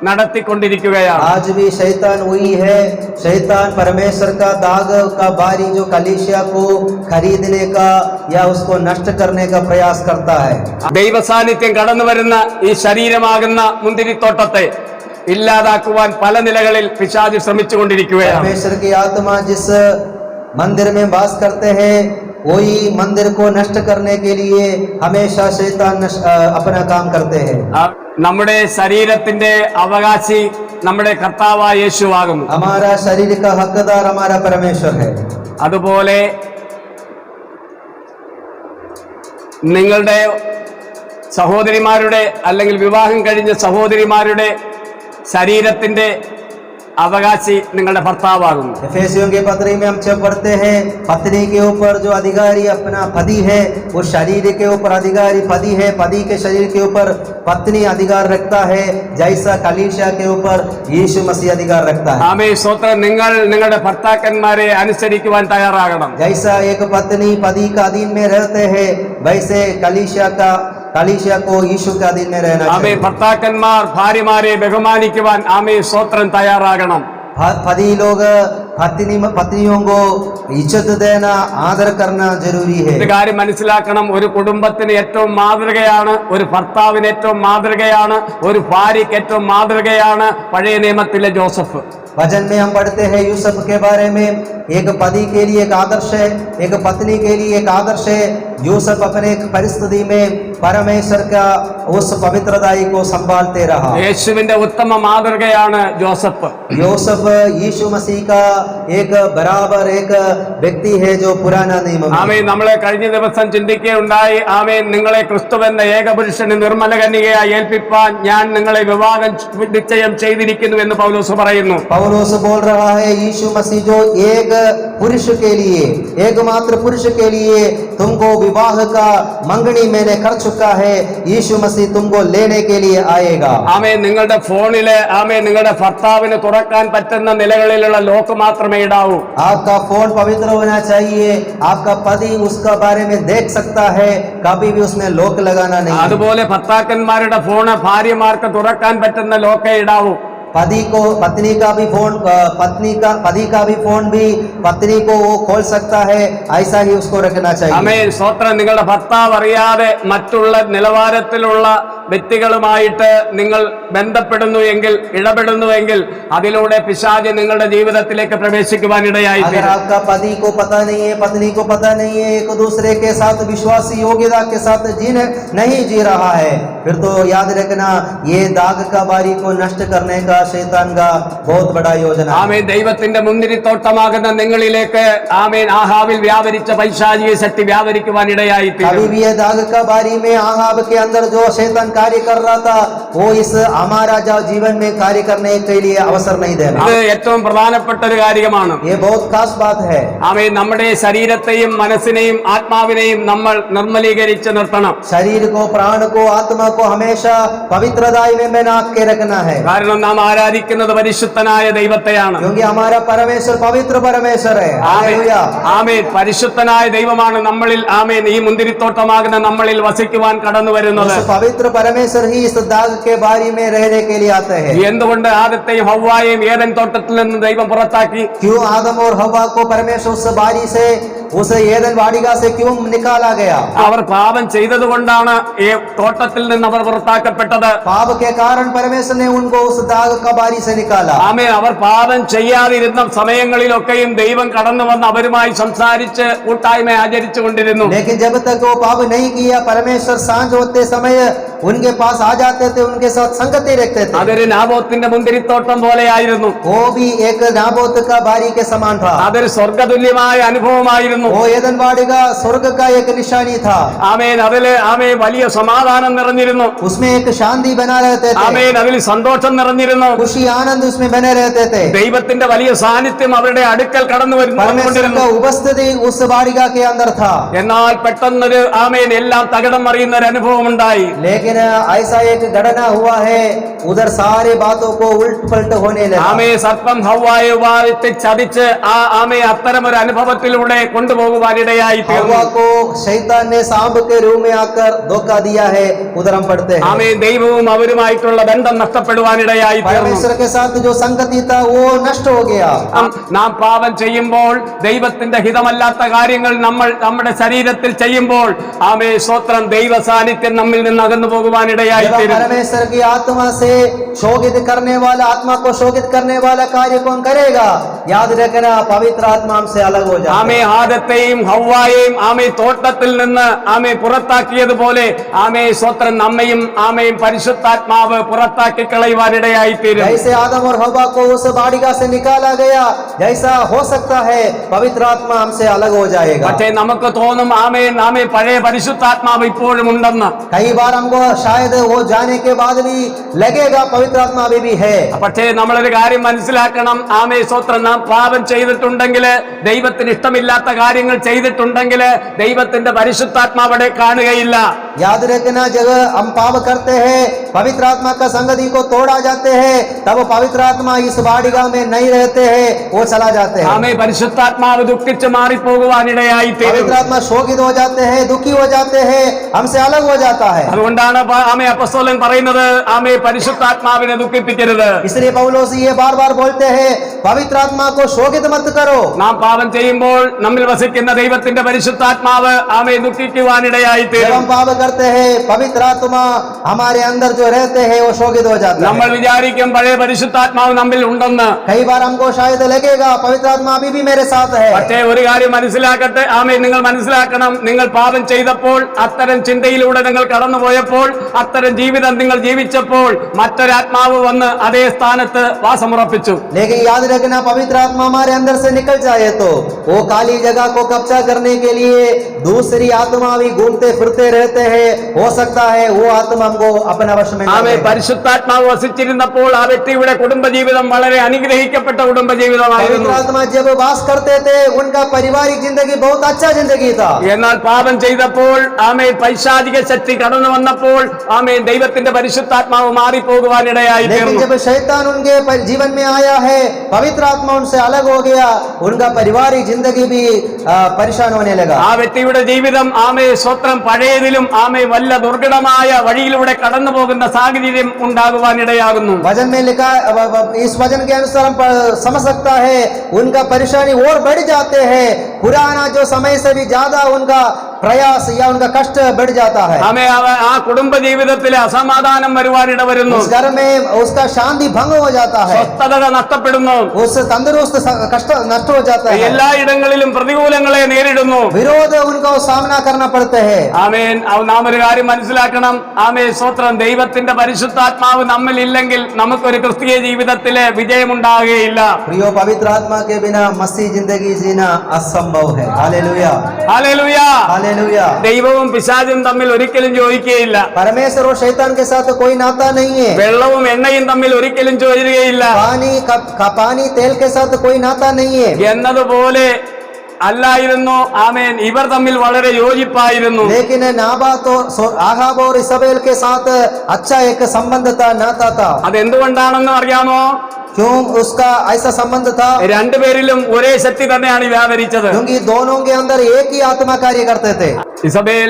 നടത്തിക്കൊണ്ടിരിക്കുകയാണ്. आज भी शैतान वही है, शैतान परमेश्वर का दाग का बारी जो कलीसिया को खरीदने का या उसको नष्ट करने का प्रयास करता है। ദൈവ സാന്നിധ്യം കടന്നു വരുന്ന ഈ ശരീരമാകുന്ന മുന്തിരിത്തോട്ടത്തെ ഇല്ലാതാക്കുവാൻ പല നിലകളിൽ പിശാച് ശ്രമിച്ചുകൊണ്ടിരിക്കുകയാണ്. परमेश्वर की आत्मा जिस मंदिर में वास करते हैं वही मंदिर को नष्ट करने के लिए हमेशा शैतान अपना काम करते हैं। നമ്മുടെ ശരീരത്തിന്റെ അവകാശി നമ്മുടെ കർത്താവായ യേശുവാകുന്നു. हमारा शरीर का हकदार हमारा परमेश्वर है। അതുപോലെ നിങ്ങളുടെ സഹോദരിമാരുടെ അല്ലെങ്കിൽ വിവാഹം കഴിഞ്ഞ സഹോദരിമാരുടെ ശരീരത്തിന്റെ അവകാശി നിങ്ങളുടെ ഭർത്താവാകുന്നു. एफेसियों के पत्री में हम जब पढ़ते हैं, पत्नी के ऊपर जो अधिकारी अपना पति है, वो शरीर के ऊपर अधिकारी पति है, पति के शरीर के ऊपर पत्नी अधिकार रखता है, जैसा कलीसिया के ऊपर यीशु मसीह अधिकार रखता है। ആമേൻ. സ്തോത്രം. നിങ്ങൾ നിങ്ങളുടെ ഭർത്താക്കന്മാരെ അനുസരിക്കുവാൻ തയ്യാറാകണം. जैसा एक पत्नी पति का अधीन में रहते हैं, वैसे कलीसिया को यीशु के अधीन में रहना ആമേൻ. चाहिए। ഭർത്താക്കന്മാർ ഭാര്യമാരെ ബഹുമാനിക്കുവാൻ, ആമേൻ, സ്തോത്രം, തയ്യാറാകണം. पति लोग पत्नियों को इज्जत देना, आदर करना जरूरी है। ഒരു കാര്യം മനസ്സിലാക്കണം, ഒരു കുടുംബത്തിന് ഏറ്റവും മാതൃകയാണ്, ഒരു ഭർത്താവിന് ഏറ്റവും മാതൃകയാണ്, ഒരു ഭാര്യയ്ക്ക് ഏറ്റവും മാതൃകയാണ് പഴയ നിയമത്തിലെ ജോസഫ്. वचन में हम पढ़ते हैं यूसुफ के बारे में, एक पति के लिए एक आदर्श है, एक पत्नी के लिए एक आदर्श है। यूसुफ अपने एक परिस्थिति में परमेश्वर का उस पवित्रताई को संभालते रहा। യേശുവിന്റെ ഉത്തമ മാതൃകയാണ് ജോസഫ്. यूसुफ यीशु मसीह का एक बराबर एक व्यक्ति है जो पुराना नियम में। ആമേൻ. നമ്മളെ കഴിഞ്ഞ ദിവസം ചിന്തിക്കുകയുണ്ടായി, ആമേൻ, നിങ്ങളെ ക്രിസ്തുവെന്ന ഏകപുരുഷന് നിർമ്മല കന്യകയായി ഏൽപ്പിപ്പാൻ ഞാൻ നിങ്ങളെ വിവാഹം നിശ്ചയം ചെയ്തിരിക്കുന്നു എന്ന് പൗലോസ് പറയുന്നു. पौलुस बोल रहा है, यीशु मसीह जो एक पुरुष के लिए, एकमात्र पुरुष के लिए तुमको विवाह का मंगनी मैंने कर चुका है, यीशु मसीह तुमको लेने के लिए आएगा। ആമേൻ. നിങ്ങളുടെ ഫോണില്, ആമേൻ, നിങ്ങളുടെ ഭർത്താവിന് തുറക്കാൻ പറ്റുന്ന നിലകളിലുള്ള ലോക്ക് മാത്രമേ ഇടാവൂ. आपका फोन पवित्र होना चाहिए, आपका पति उसका बारे में देख सकता है, कभी भी उसमें लोक लगाना नहीं। അതുപോലെ ഭർത്താക്കന്മാരുടെ ഫോണ് ഭാര്യമാർക്ക് തുറക്കാൻ പറ്റുന്ന ലോക്കേ ഇടാവൂ. पति को पत्नी का भी फोन पति का भी फोन भी पत्नी को वो खोल सकता है, ऐसा ही उसको रखना चाहिए। ആമേൻ. സ്തോത്രം. നിങ്ങളുടെ ഭർത്താവ് അറിയാതെ മറ്റുള്ള നിലവാരത്തിലുള്ള വ്യക്തികളുമായിട്ട് നിങ്ങൾ ബന്ധപ്പെടുന്നു എങ്കിൽ, ഇടപെടുന്നു എങ്കിൽ, അതിലൂടെ പിശാച് നിങ്ങളുടെ ജീവിതത്തിലേക്ക് പ്രവേശിക്കുവാൻ ഇടയായി. अगर आपका पति को पता नहीं है, पत्नी को पता नहीं है, एक दूसरे के साथ विश्वासी योग्यता के साथ नहीं जी रहा है, फिर तो याद रखना ये दाग का बारी को नष्ट करने का शैतान का बहुत बड़ा योजना है। ആമേൻ. ദൈവത്തിന്റെ മുന്തിരിത്തോട്ടമാകുന്ന നിങ്ങളിലേക്ക് ആമേൻ ആഹാബിൽ വ്യാപരിച്ച പൈശാചിക ശക്തി വ്യാപരിക്കുവാൻ ഇടയായി अभी भी ये दाग का बारी में आहाब के अंदर जो शैतान कार्य कर रहा था वो इस हमारा जो जीवन में कार्य करने के लिए अवसर नहीं दे रहा। ഇത് ഏറ്റവും പ്രധാനപ്പെട്ട ഒരു കാര്യമാണ്. ये बहुत खास बात है। ആമേൻ. നമ്മുടെ ശരീരത്തെയും മനസ്സിനെയും ആത്മാവിനെയും നമ്മൾ നിർമ്മലീകരിച്ച് നിർത്തണം. शरीर को, प्राण को, आत्मा को हमेशा पवित्रताई में बना के रखना है, കാരണം നാം ആരാധിക്കുന്നത് പരിശുദ്ധനായ ദൈവത്തെയാണ്. क्योंकि हमारा परमेश्वर पवित्र परमेश्वर है। ആമേൻ. हालेलुया। ആമേൻ. പരിശുദ്ധനായ ദൈവമാണ് നമ്മളിൽ ആമേൻ ഈ മുന്തിരിത്തോട്ടമാകുന്ന നമ്മളിൽ വസിക്കുവാൻ കടന്നു വരുന്നത്. उस पवित्र परमेश्वर ही इस दाग के बारी में रहने के लिए आते हैं। എന്തുകൊണ്ട് ആദത്തെയും ഹവ്വായെയും ഏദൻ തോട്ടത്തിൽ നിന്ന് ദൈവം പുറത്താക്കി? क्यों आदम और हव्वा को परमेश्वर उस बारी से, उस एदन वाटिका से क्यों निकाला गया? അവർ പാപം ചെയ്തത് കൊണ്ടാണ് ഈ തോട്ടത്തിൽ നിന്ന് അവർ പുറത്താക്കപ്പെട്ടത്. पाप के कारण परमेश्वर ने उनको उस दाग का बारी से निकाला। ആമേൻ. അവർ പാപം ചെയ്യാതിരുന്ന സമയങ്ങളിലൊക്കെയും ദൈവം കടന്നു വന്ന് അവരുമായി സംസാരിച്ച് കൂട്ടായ്മ ആചരിച്ചു കൊണ്ടിരുന്നു. लेकिन जब तक वो पाप नहीं किया, परमेश्वर सांझ होते समय उनके पास आ जाते थे, उनके साथ संगति रखते थे। അതൊരു നാബോത്തിന്റെ മുന്തിരിത്തോട്ടം പോലെയായിരുന്നു. वो भी एक नाबोत का बारी के समान था। അതൊരു സ്വർഗതുല്യമായ അനുഭവമായിരുന്നു. वो एदन वाटिका स्वर्ग का एक निशानी था। ആമേൻ. അതില് ആമേൻ വലിയ സമാധാനം നിറഞ്ഞിരുന്നു. उसमें एक शांति बना रहते थे, ആമേൻ. അതിൽ സന്തോഷം നിറഞ്ഞിരുന്നു. खुशी आनंद उसमें बने रहते थे। ദൈവത്തിന്റെ വലിയ സാന്നിധ്യം അവരുടെ അടുക്കൽ കടന്നു परमेश्वर വന്നുകൊണ്ടിരുന്നു. का उपस्थिति उस वाटिका के अंदर था। എന്നാൽ പെട്ടെന്നൊരു ആമേൻ എല്ലാം തകിടം മറിയുന്ന ഒരു അനുഭവം ഉണ്ടായി. लेकिन ऐसा एक घटना हुआ है, उधर सारे बातों को उल्ट पलट होने लगा। ആമേ സർപ്പം ഹവ്വായെ ഉപായത്തെ ചതിച്ച് ആ ആമേ അത്തരം ഒരു അനുഭവത്തിലൂടെ കൊണ്ടുപോകുവാനിടയായി हव्वा തീർന്നു. को शैतान ने सांप के रूप में आकर धोखा दिया है, उधर हम पढ़ते हैं। ആമേ ദൈവവും അവരുമായിട്ടുള്ള ബന്ധം നഷ്ടപ്പെടുവാനിടയായി തീർന്നു. परमेश्वर के साथ जो संगति था वो नष्ट हो गया। നാം പാപം ചെയ്യുമ്പോൾ ദൈവത്തിന്റെ ഹിതമല്ലാത്ത കാര്യങ്ങൾ നമ്മൾ നമ്മുടെ ശരീരത്തിൽ ചെയ്യുമ്പോൾ ആമേ സ്വത്രം ദൈവ സാന്നിധ്യം നമ്മിൽ നിന്ന് അകന്നു പോകുവാനിടയായി जब हम തീരും. परमेश्वर की आत्मा से शोकित करने वाला, आत्मा को शोकित करने वाला कार्य कौन करेगा? याद रखना, पवित्र आत्मा हमसे अलग हो ആമേ जाए। ആദത്തെയും ഹവ്വായെയും ആമേ തോട്ടത്തിൽ നിന്ന് ആമേ പുറത്താക്കിയതുപോലെ ആമേ സ്വത്രം നമ്മയും ആമയും പരിശുദ്ധാത്മാവ് പുറത്താക്കി കളയുവാനിടയായി തീരും. जैसे आदम और हव्वा को उस वाटिका से निकाला गया, जैसा हो सकता है पवित्र आत्मा हमसे अलग हो जाएगा। പക്ഷേ നമുക്ക് തോന്നും ആമേ പഴയ പരിശുദ്ധാത്മാവ് ഇപ്പോഴും ഉണ്ടെന്ന്. कई बार हमको शायद वो जाने के बाद भी लगेगा पवित्र आत्मा अभी भी है। പക്ഷേ നമ്മളൊരു കാര്യം മനസ്സിലാക്കണം. ആമേ സ്വത്രം നാം പാപം ചെയ്തിട്ടുണ്ടെങ്കിൽ, ദൈവത്തിന് ഇഷ്ടമില്ലാത്ത കാര്യങ്ങൾ ചെയ്തിട്ടുണ്ടെങ്കിൽ ദൈവത്തിന്റെ പരിശുദ്ധാത്മാവ് അവിടെ കാണുകയില്ല. याद रखना, जब हम पाप करते हैं, पवित्र आत्मा का संगति को तोड़ा जाते हैं, तब पवित्र आत्मा इस वाटिका में नहीं रहते हैं, वो चला जाते हैं। ആമേ പരിശുദ്ധാത്മാവ് ദുഃഖിച്ച് മാറിപ്പോകുവാനിടയായി തീരും. पवित्र आत्मा शोकित हो जाते हैं, दुखी हो जाते हैं, हमसे अलग हो जाता है। അതുകൊണ്ടാണ് ആമേ അപ്പോസ്തലൻ പറയുന്നത് ആമേ പരിശുദ്ധാത്മാവിനെ ദുഃഖിപ്പിക്കരുത്. इसलिए पौलुस ये बार बार बोलते हैं, पवित्र आत्मा को शोकित मत करो। നാം പാപം ചെയ്യുമ്പോൾ നമ്മിൽ വസിക്കുന്ന ദൈവത്തിന്റെ പരിശുദ്ധാത്മാവ് ആമേ ദുഃഖിക്കുവാനിടയായി जब തീരും. हम पाप करते हैं, पवित्र आत्मा हमारे अंदर जो रहते हैं वो शोकित हो जाते നമ്മൾ हैं। വിചാരിക്കും പഴയ പരിശുദ്ധാത്മാവ് നമ്മിൽ ഉണ്ടെന്ന്. कई बार हमको शायद लगेगा पवित्र आत्मा अभी भी मेरे साथ है। പക്ഷേ ഒരു കാര്യം മനസ്സിലാക്കട്ടെ, ആമേ നിങ്ങൾ മനസ്സിലാക്കണം, നിങ്ങൾ പാപം ചെയ്തപ്പോൾ, അത്തരം ചിന്തയിലൂടെ നിങ്ങൾ കടന്നുപോയപ്പോൾ, അത്തരം ജീവിതം നിങ്ങൾ ജീവിച്ചപ്പോൾ മറ്റൊരാത്മാവ് വന്ന് അതേ സ്ഥാനത്ത് വാസമുറപ്പിച്ചു. लेकिन याद रखना, पवित्र आत्मा हमारे अंदर से निकल जाए तो वो काली जगह को कब्जा करने के लिए दूसरी आत्मा भी घूमते फिरते रहते हैं। हो सकता है वो आत्मा हमको अपना वश में न ആമേ ले। പരിശുദ്ധാത്മാവ് വസിച്ചിരുന്നപ്പോൾ ആ വ്യക്തിയുടെ കുടുംബജീവിതം വളരെ അനുഗ്രഹിക്കപ്പെട്ട കുടുംബജീവിതമായിരുന്നു. पवित्र आत्मा जब वास करते थे, उनका पारिवारिक जिंदगी बहुत अच्छा जिंदगी था। എന്നാൽ പാപം ചെയ്തപ്പോൾ ആമേ പൈശാചിക ശക്തി കടന്നു വന്നപ്പോൾ ആമേ ദൈവത്തിന്റെ പരിശുദ്ധാത്മാവ് മാറിപ്പോകുവാനിടയായി लेकिन തീർന്നു. जब शैतान उनके जीवन में आया है, पवित्र आत्मा उनसे अलग हो गया, उनका पारिवारिक जिंदगी भी परेशान होने लगा। ആ വ്യക്തിയുടെ ജീവിതം ആമേ സ്വത്രം പഴയതിലും ആമേ വല്ല ദുർഘടമായ വഴിയിലൂടെ കടന്നു പോകുന്ന സാഹചര്യം ഉണ്ടാകുവാനിടയാകുന്നു. वचन में लिखा, इस वचन के अनुसार हम समझ सकता है उनका परेशानी और बढ़ जाते हैं। पुराना जो समय से भी ज्यादा उनका प्रयास या उनका कष्ट बढ़ जाता है। ആമേ ആ കുടുംബ ജീവിതത്തിലെ അസമാധാനം വരുവാനിട വരുന്നു. उस घर में उसका शांति भंग हो जाता है, സ്വസ്ഥത നഷ്ടപ്പെടുന്നു. उस तंदुरुस्त कष्ट नष्ट हो जाता है, എല്ലായിടങ്ങളിലും പ്രതികൂലങ്ങളെ നേരിടുന്നു. विरोध उनको सामना करना पड़ते हैं। ആമേൻ. നാം ഒരു കാര്യം മനസ്സിലാക്കണം. ആമേ സ്തോത്രം. ദൈവത്തിന്റെ പരിശുദ്ധാത്മാവ് നമ്മിൽ ഇല്ലെങ്കിൽ നമുക്കൊരു ക്രിസ്തീയ ജീവിതത്തിലെ വിജയമുണ്ടാകുകയില്ല. प्रियो, पवित्र आत्मा के बिना मसीह जिंदगी जीना असंभव है। Hallelujah, hallelujah. हालेलुया। ദൈവവും പിശാചും തമ്മിൽ ഒരിക്കലും യോജിക്കുകയില്ല. परमेश्वर और शैतान के साथ कोई नाता नहीं है। വെള്ളവും എണ്ണയും തമ്മിൽ ഒരിക്കലും ചേരുകയില്ല पानी तेल के साथ कोई नाता नहीं है എന്നതുപോലെ അല്ലായിരുന്നു. ആമേൻ. ഇവർ തമ്മിൽ വളരെ യോജിപ്പായിരുന്നു. लेकिन नाबात और आहाब और इसाबेल के साथ अच्छा एक संबंध था, नाता था। അതെന്തുകൊണ്ടാണെന്ന് അറിയാമോ? क्यों उसका ऐसा संबंध था? രണ്ടുപേരിലും ഒരേ ശക്തി തന്നെയാണ് വ്യാപരിച്ചത്. क्योंकि दोनों के अंदर एक ही आत्मा कार्य करते थे। ഇസബേൽ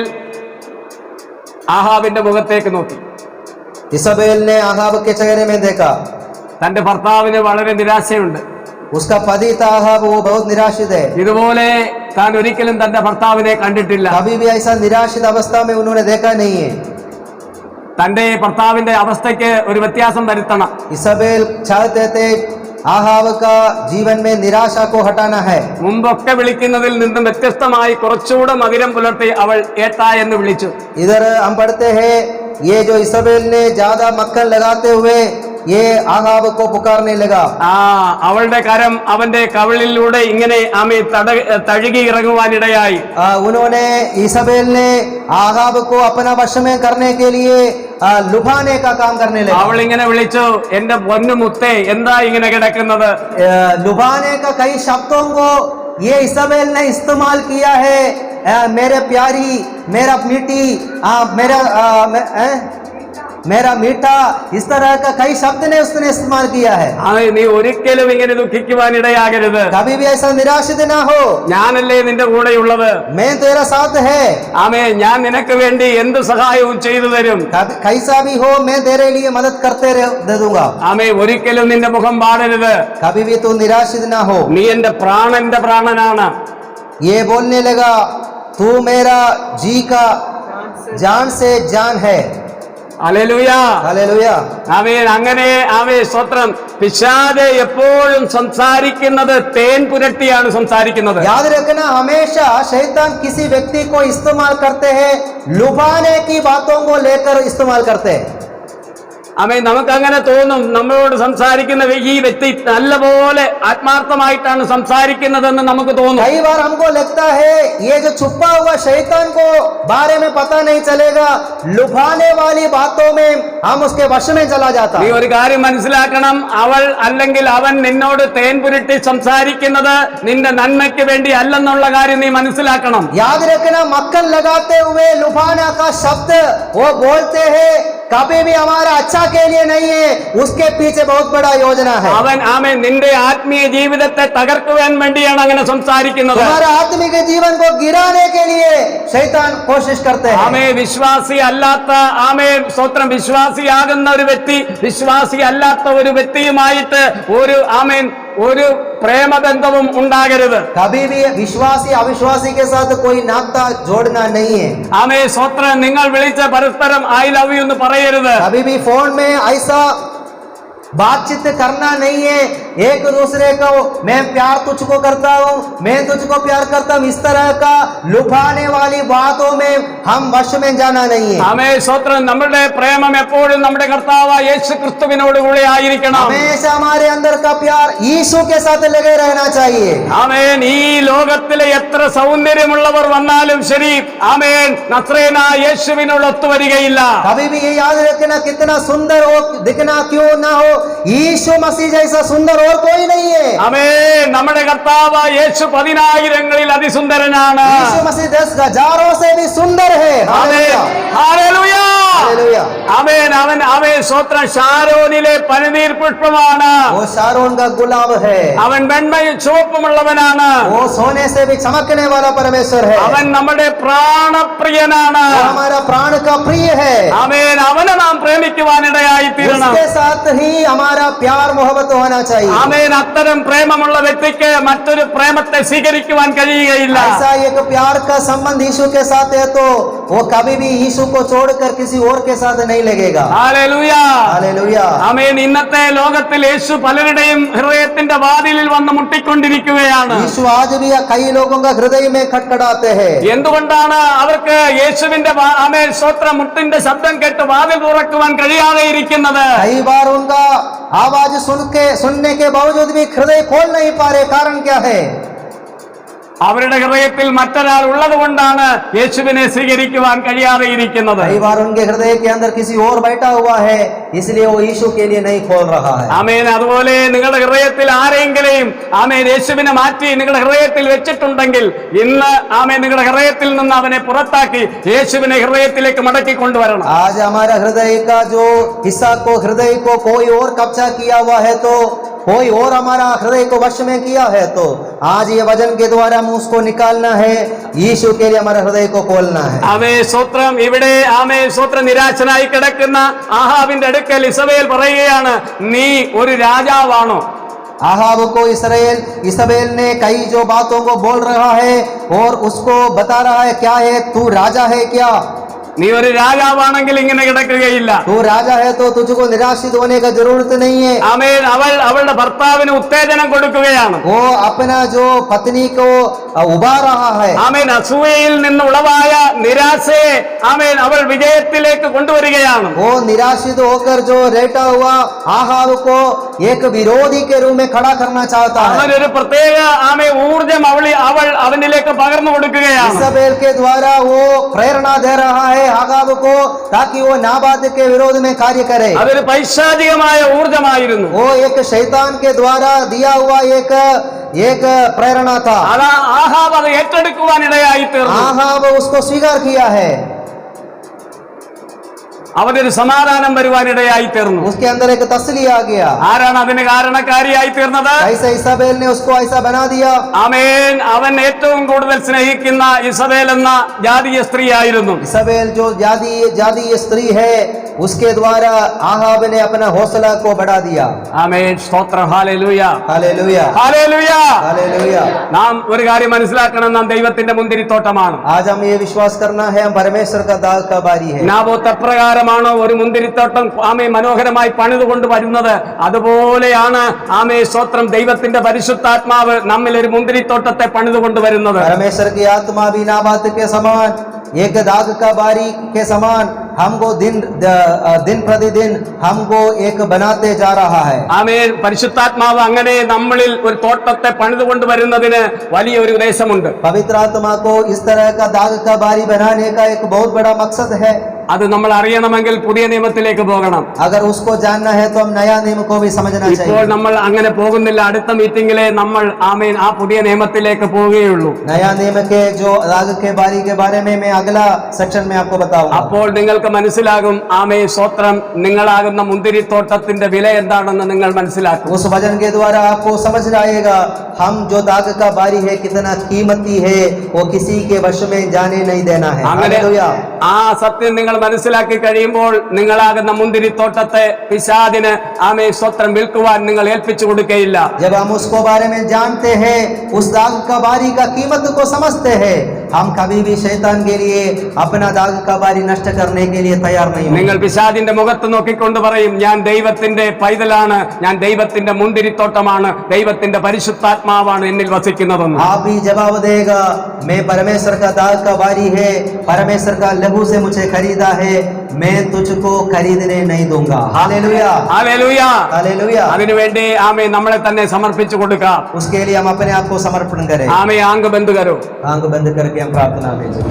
ആഹാബിന്റെ മുഖത്തേക്ക് നോക്കി. इसाबेल ने आहाब के चेहरे में देखा। തന്റെ ഭർത്താവിന് വളരെ നിരാശയുണ്ട്. उसका पति था आहाब, वो बहुत निराशित है। ഇതുപോലെ താൻ ഒരിക്കലും തന്റെ ഭർത്താവിനെ കണ്ടിട്ടില്ല. कभी भी ऐसा निराशित अवस्था में उन्होंने देखा नहीं है। തന്റെ ഭർത്താവിന്റെ അവസ്ഥയ്ക്ക് ഒരു വ്യത്യാസം വരുത്തണം. इसाबेल चाहते थे आहाब का जीवन में निराशा को हटाना है। മുമ്പൊക്കെ വിളിക്കുന്നതിൽ നിന്നും വ്യത്യസ്തമായി കുറച്ചുകൂടെ മധുരം പുലർത്തി അവൾ ഏട്ടാ എന്ന് വിളിച്ചു. इधर हम पढ़ते हैं ये जो इसाबेल ने ज्यादा मक्खन लगाते हुए ये आहाब को पुकारने लगा। അവളുടെ കരം അവന്റെ കവിളിലൂടെ ഇങ്ങനെ ആമേ തഴുകി ഇറങ്ങുവാനിടയായി. उन्होंने इसाबेल ने आहाब को अपना वश में करने के लिए लुभाने का काम करने लगा। അവൾ ഇങ്ങനെ വിളിച്ചു, എന്റെ പൊന്നു മുത്തേ, എന്താ ഇങ്ങനെ കിടക്കുന്നത്? लुभाने का कई शब्दों को ये इसाबेल ने इस्तेमाल किया है। मेरे प्यारी, मेरा मीठी, मेरा मीठा, इस तरह का कई शब्द ने उसने इस्तेमाल किया है। നീ ഒരിക്കലും ഇങ്ങനെ ദുഃഖിക്കുവാനിടയാകരുത്. कभी भी ऐसा निराशित ना हो। ഞാനല്ലേ നിന്റെ കൂടെയുള്ളത്. मैं तेरा साथ है। ആമേ. ഞാൻ നിനക്ക് വേണ്ടി എന്ത് സഹായവും ചെയ്തു തരും. कैसा भी हो मैं तेरे लिए मदद करते दे दूंगा। ആമേ. ഒരിക്കലും നിന്റെ മുഖം പാടരുത്. कभी भी तू निराशित ना हो। നീ എന്റെ പ്രാണന്റെ പ്രാണനാണ്. ये बोलने लगा, तू मेरा जी का जान से जान है। Hallelujah, hallelujah. ആമേൻ. അങ്ങനെ ആമേ സ്തോത്രം. പിശാച് എപ്പോഴും സംസാരിക്കുന്നത് തേൻ പുരട്ടിയാണ് സംസാരിക്കുന്നത്. याद रखना, हमेशा शैतान किसी व्यक्ति को इस्तेमाल करते हैं, लुभाने की बातों को लेकर इस्तेमाल करते हैं। ആമേൻ. നമുക്ക് അങ്ങനെ തോന്നും, നമ്മളോട് സംസാരിക്കുന്ന ഈ വ്യക്തി നല്ലപോലെ ആത്മാർത്ഥമായിട്ടാണ് സംസാരിക്കുന്നതെന്ന് നമുക്ക് തോന്നും. कई बार हमको लगता है ये जो छुपा हुआ शैतान को बारे में पता नहीं चलेगा, लुभाने वाली बातों में हम उसके वश में चला जाता നീ है। ഒരു കാര്യം മനസ്സിലാക്കണം, അവൾ അല്ലെങ്കിൽ അവൻ നിന്നോട് തേൻ പുരട്ടി സംസാരിക്കുന്നത് നിന്റെ നന്മയ്ക്ക് വേണ്ടി അല്ലെന്നുള്ള കാര്യം നീ മനസ്സിലാക്കണം. याद रखना, मक्खन लगाते हुए लुभाना का शब्द वो बोलते हैं, कभी भी हमारा अच्छा के लिए नहीं है, उसके पीछे बहुत बड़ा योजना है। അവൻ ആമേൻ നിന്റെ ആത്മീയ ജീവിതത്തെ തകർക്കുവാൻ വേണ്ടിയാണ് അങ്ങനെ സംസാരിക്കുന്നത്. तुम्हारा आत्मिक जीवन को गिराने के लिए शैतान कोशिश करते हैं। ആമേ. വിശ്വാസി അല്ലാത്ത ആമേൻ സ്തോത്രം വിശ്വാസിയാകുന്ന ഒരു വ്യക്തി വിശ്വാസി അല്ലാത്ത ഒരു വ്യക്തിയുമായിട്ട് ഒരു പ്രേമബന്ധവും ഉണ്ടാകരുത്. कभी भी विश्वासी अविश्वासी के साथ कोई नाता जोड़ना नहीं है। ആമേ സ്തോത്രം. നിങ്ങൾ വിളിച്ച് പരസ്പരം ഐ ലവ് യു എന്ന് പറയരുത്. कभी भी फोन में ऐसा बातचीत करना नहीं है, एक दूसरे को मैं प्यार तुझको करता हूँ, मैं तुझको प्यार करता हूँ, इस तरह का लुभाने वाली बातों में हम वश में जाना नहीं है। ആമേ സ്തോത്രം. നമ്മുടെ പ്രേമം എപ്പോഴും നമ്മുടെ കർത്താവ് യേശു ക്രിസ്തുവിനോട് കൂടെ ആയിരിക്കണം. हमेशा हमारे अंदर का प्यार यीशु के साथ लगे रहना चाहिए। ആമേൻ. ഈ ലോകത്തിലെ എത്ര സൗന്ദര്യമുള്ളവർ വന്നാലും ശരി, ആമേൻ, നസ്രേനായ യേശുവിനോട് ഒത്തുവരികയില്ല. कभी भी ये याद रखना, कितना सुंदर हो दिखना क्यों ना हो, यीशु मसीह जैसा सुंदर और कोई नहीं है। ആമേൻ. നമ്മുടെ കർത്താവ് യേശു 10,000-ങ്ങളിൽ അതിസുന്ദരനാണ്. यीशु मसीह 10,000 से भी सुंदर है। ആമേൻ. ഹല്ലേലൂയ. हालेलुया। ആമേൻ. അവൻ സ്വത്രം ഷാരോനിലെ പനിനീർ പുഷ്പമാണ്. वो शारोन का गुलाब है, അവൻ വെണ്മയും ചുവപ്പുമുള്ളവനാണ്. वो सोने से भी चमकने वाला परमेश्वर है, അവൻ നമ്മുടെ പ്രാണപ്രിയനാണ്. वो हमारा प्राण का प्रिय है। ആമേൻ. അവനെ നാം പ്രേമിക്കുവാനിടയായി തീരണം. उसके साथ ही हमारा प्यार मोहब्बत होना चाहिए। ആമേൻ. അത്തരം പ്രേമമുള്ള വ്യക്തിക്ക് മറ്റൊരു പ്രേമത്തെ സ്വീകരിക്കുവാൻ കഴിയുകയില്ല. ऐसा एक प्यार का संबंध यीशु के साथ है तो वो कभी भी यीशु को छोड़कर किसी और के साथ नहीं लगेगा। ഹല്ലേലൂയ. हालेलुया। ആമേൻ. ഇന്നത്തെ ലോകത്തിൽ യേശു പലരുടെയും ഹൃദയത്തിന്റെ വാതിലിൽ വന്ന് മുട്ടിക്കൊണ്ടിരിക്കുകയാണ്. यीशु आज भी कई लोगों का हृदय में खटखटाते हैं। എന്തുകൊണ്ടാണ് അവർക്ക് യേശുവിന്റെ ആമേൻ സ്തോത്രം മുട്ടിന്റെ ശബ്ദം കേട്ട് വാതിൽ തുറക്കുവാൻ കഴിയാതെ ഇരിക്കുന്നത്? कई बार उनका आवाज सुनने के बावजूद भी हृदय खोल नहीं पा रहे, कारण क्या है? അവരുടെ ഹൃദയത്തിൽ മറ്റൊരാൾ ഉള്ളത് കൊണ്ടാണ് യേശുവിനെ സ്വീകരിക്കുവാൻ കഴിയാതെ ഇരിക്കുന്നത്. कई बार उनके हृदय के अंदर किसी और बैठा हुआ है, इसलिए वो यीशु के लिए नहीं खोल रहा है। ആമേൻ. അതുപോലെ നിങ്ങളുടെ ഹൃദയത്തിൽ ആരെങ്കിലും ആമേൻ യേശുവിനെ മാറ്റി നിങ്ങളുടെ ഹൃദയത്തിൽ വെച്ചിട്ടുണ്ടെങ്കിൽ ഇന്ന് ആമേൻ നിങ്ങളുടെ ഹൃദയത്തിൽ നിന്ന് അവനെ പുറത്താക്കി യേശുവിനെ ഹൃദയത്തിലേക്ക് മടക്കി കൊണ്ടുവരണം. आज हमारा हृदय का जो हिस्सा को हृदय को कोई और कब्जा किया हुआ है, तो कोई और हमारा हृदय को वश में किया है, तो आज ये वचन के द्वारा हम उसको निकालना है। यीशु के लिए हमारे हृदय को खोलना है। ആമേ സ്തോത്രം. ഇവിടെ ആമേ സ്തോത്രം നിരാശനായി കിടക്കുന്ന ആഹാബിന്റെ അടുക്കൽ ഇസബേൽ പറയുകയാണ്, നീ ഒരു രാജാവാണോ? आहाब को इसराइल ने कई जो बातों को बोल रहा है और उसको बता रहा है, क्या है तू राजा है क्या? നീ ഒരു രാജാവാണെങ്കിൽ ഇങ്ങനെ കിടക്കുകയില്ല. तू राजा है तो तुझको निराशित होने का जरूरत नहीं है। ആമേൻ. അവളുടെ ഭർത്താവിന് ഉത്തേജനം കൊടുക്കുകയാണ്. वो अपना जो पत्नी को उबार रहा है। ആമേൻ. അസൂയയിൽ നിന്ന് ഉളവായ നിരാശയെ ആമേൻ അവൾ വിജയത്തിലേക്ക് കൊണ്ടുവരികയാണ്. वो निराशित होकर जो रहता हुआ आहाब को एक विरोधी के रूप में खड़ा करना चाहता है। അവനൊരു പ്രത്യേക ആമേ ഊർജം അവൾ അവനിലേക്ക് പകർന്നു കൊടുക്കുകയാണ്. इसाबेल के द्वारा वो प्रेरणा दे रहा है आगाब को, ताकि वो नाबाद के विरोध में कार्य करे। അതൊരു പൈശാചികമായ ഊർജമായിരുന്നു. वो एक शैतान के द्वारा दिया हुआ एक प्रेरणा था। അതാ ആഹാബ് അത് ഏറ്റെടുക്കുവാനിടയായി തീർന്നു. आहाब उसको स्वीकार किया है, അവനൊരു സമാധാനം വരുവാനിടയായി തീർന്നു. उसके अंदर एक तसली आ गया। ആരാണ് അതിന് കാരണക്കാരിയായി തീർന്നത്? कैसे इसाबेल ने उसको ऐसा बना दिया? ആമേൻ. അവൻ ഏറ്റവും കൂടുതൽ സ്നേഹിക്കുന്ന ഇസബേൽ എന്ന ജാതീയ സ്ത്രീ ആയിരുന്നു. इसाबेल जो जादीय स्त्री है, उसके द्वारा आहाब ने अपना हौसला को बढ़ा दिया। ആമേൻ. സ്തോത്രം. ഹല്ലേലൂയ. हालेलुया। ഹല്ലേലൂയ. हालेलुया। നാം ഒരു കാര്യം മനസ്സിലാക്കണം, നാം ദൈവത്തിന്റെ മുന്തിരിത്തോട്ടമാണ്. आज हम ये विश्वास करना है, हम परमेश्वर का दाग का बारी है। നാബോത്ത് എപ്രകാരമാണോ ഒരു മുന്തിരിത്തോട്ടം ആമേ മനോഹരമായി പണിതുകൊണ്ട് വരുന്നത്, അതുപോലെയാണ് ആമേ സ്തോത്രം ദൈവത്തിന്റെ പരിശുദ്ധാത്മാവ് നമ്മിൽ ഒരു മുന്തിരിത്തോട്ടത്തെ പണിതുകൊണ്ട് വരുന്നത്. परमेश्वर की आत्मा भी नाबात के समान, एक दाग का बारी के समान हमको दिन प्रतिदिन हमको एक बनाते जा रहा है। ആമേൻ. പരിശുദ്ധാത്മാവ് അങ്ങനെ നമ്മളിൽ ഒരു തോട്ടത്തെ പണിതുകൊണ്ട് വരുന്നതിന് വലിയൊരു ഉദ്ദേശമുണ്ട്. पवित्र आत्मा को इस तरह का दाग का बारी बनाने का एक बहुत बड़ा मकसद है। അത് നമ്മൾ അറിയണമെങ്കിൽ പുതിയ നിയമത്തിലേക്ക് പോകണം. अगर उसको जानना है तो हम नया नियम को भी समझना ഇപ്പോൾ चाहिए। നമ്മൾ അങ്ങനെ പോകുന്നില്ല. അടുത്ത മീറ്റിംഗിലെ നമ്മൾ ആമേൻ ആ പുതിയ നിയമത്തിലേക്ക് പോവുകയുള്ളൂ. नया नियम के जो दाग के बारी के बारे में मैं अगला सेक्शन में आपको बताऊंगा। അപ്പോൾ നിങ്ങൾക്ക് മനസ്സിലാകും ആമേ സ്തോത്രം നിങ്ങളാകുന്ന മുന്തിരിത്തോട്ടത്തിന്റെ വില എന്താണെന്ന് നിങ്ങൾ മനസ്സിലാക്കും. उस वजन के द्वारा आपको समझ आएगा हम जो दाग का बारी है कितना कीमती है, वो किसी के वश में जाने नहीं देना है। അങ്ങനെ हालेलुया। ആ സത്യം നിങ്ങൾ മനസ്സിലാക്കി കഴിയുമ്പോൾ നിങ്ങളാകുന്ന മുന്തിരിത്തോട്ടത്തെ പിശാചിന് ആമേ സ്തോത്രം വിൽക്കുവാൻ നിങ്ങൾ ഏൽപ്പിച്ചു കൊടുക്കുകയില്ല. जब हम उसको बारे में जानते हैं, उस दाग का बारी का कीमत को समझते हैं, हम कभी भी शैतान के लिए अपना दाग का बारी नष्ट करने के लिए तैयार नहीं होंगे। നിങ്ങൾ പിശാചിന്റെ മുഖത്ത് നോക്കിക്കൊണ്ട് പറയും, ഞാൻ ദൈവത്തിന്റെ പൈതലാണ്, ഞാൻ ദൈവത്തിന്റെ മുന്തിരിത്തോട്ടമാണ്, ദൈവത്തിന്റെ പരിശുദ്ധാത്മാവാണ് എന്നിൽ വസിക്കുന്നതെന്ന്. आप भी जवाब देगा, मैं परमेश्वर का दाग का बारी है, परमेश्वर का लहू से मुझे खरीदा है, मैं तुझको खरीदने नहीं दूंगा। हालेलुया। ഹല്ലേലൂയ. हालेलुया। അതിനുവേണ്ടി ആമേ നമ്മളെ തന്നെ സമർപ്പിച്ചു കൊടുക്കാം. उसके लिए हम अपने आप को समर्पण करें। ആമേ ആംഗ് ബന്ദ് കരോ. आंख बंद करके हम प्रार्थना भेजें।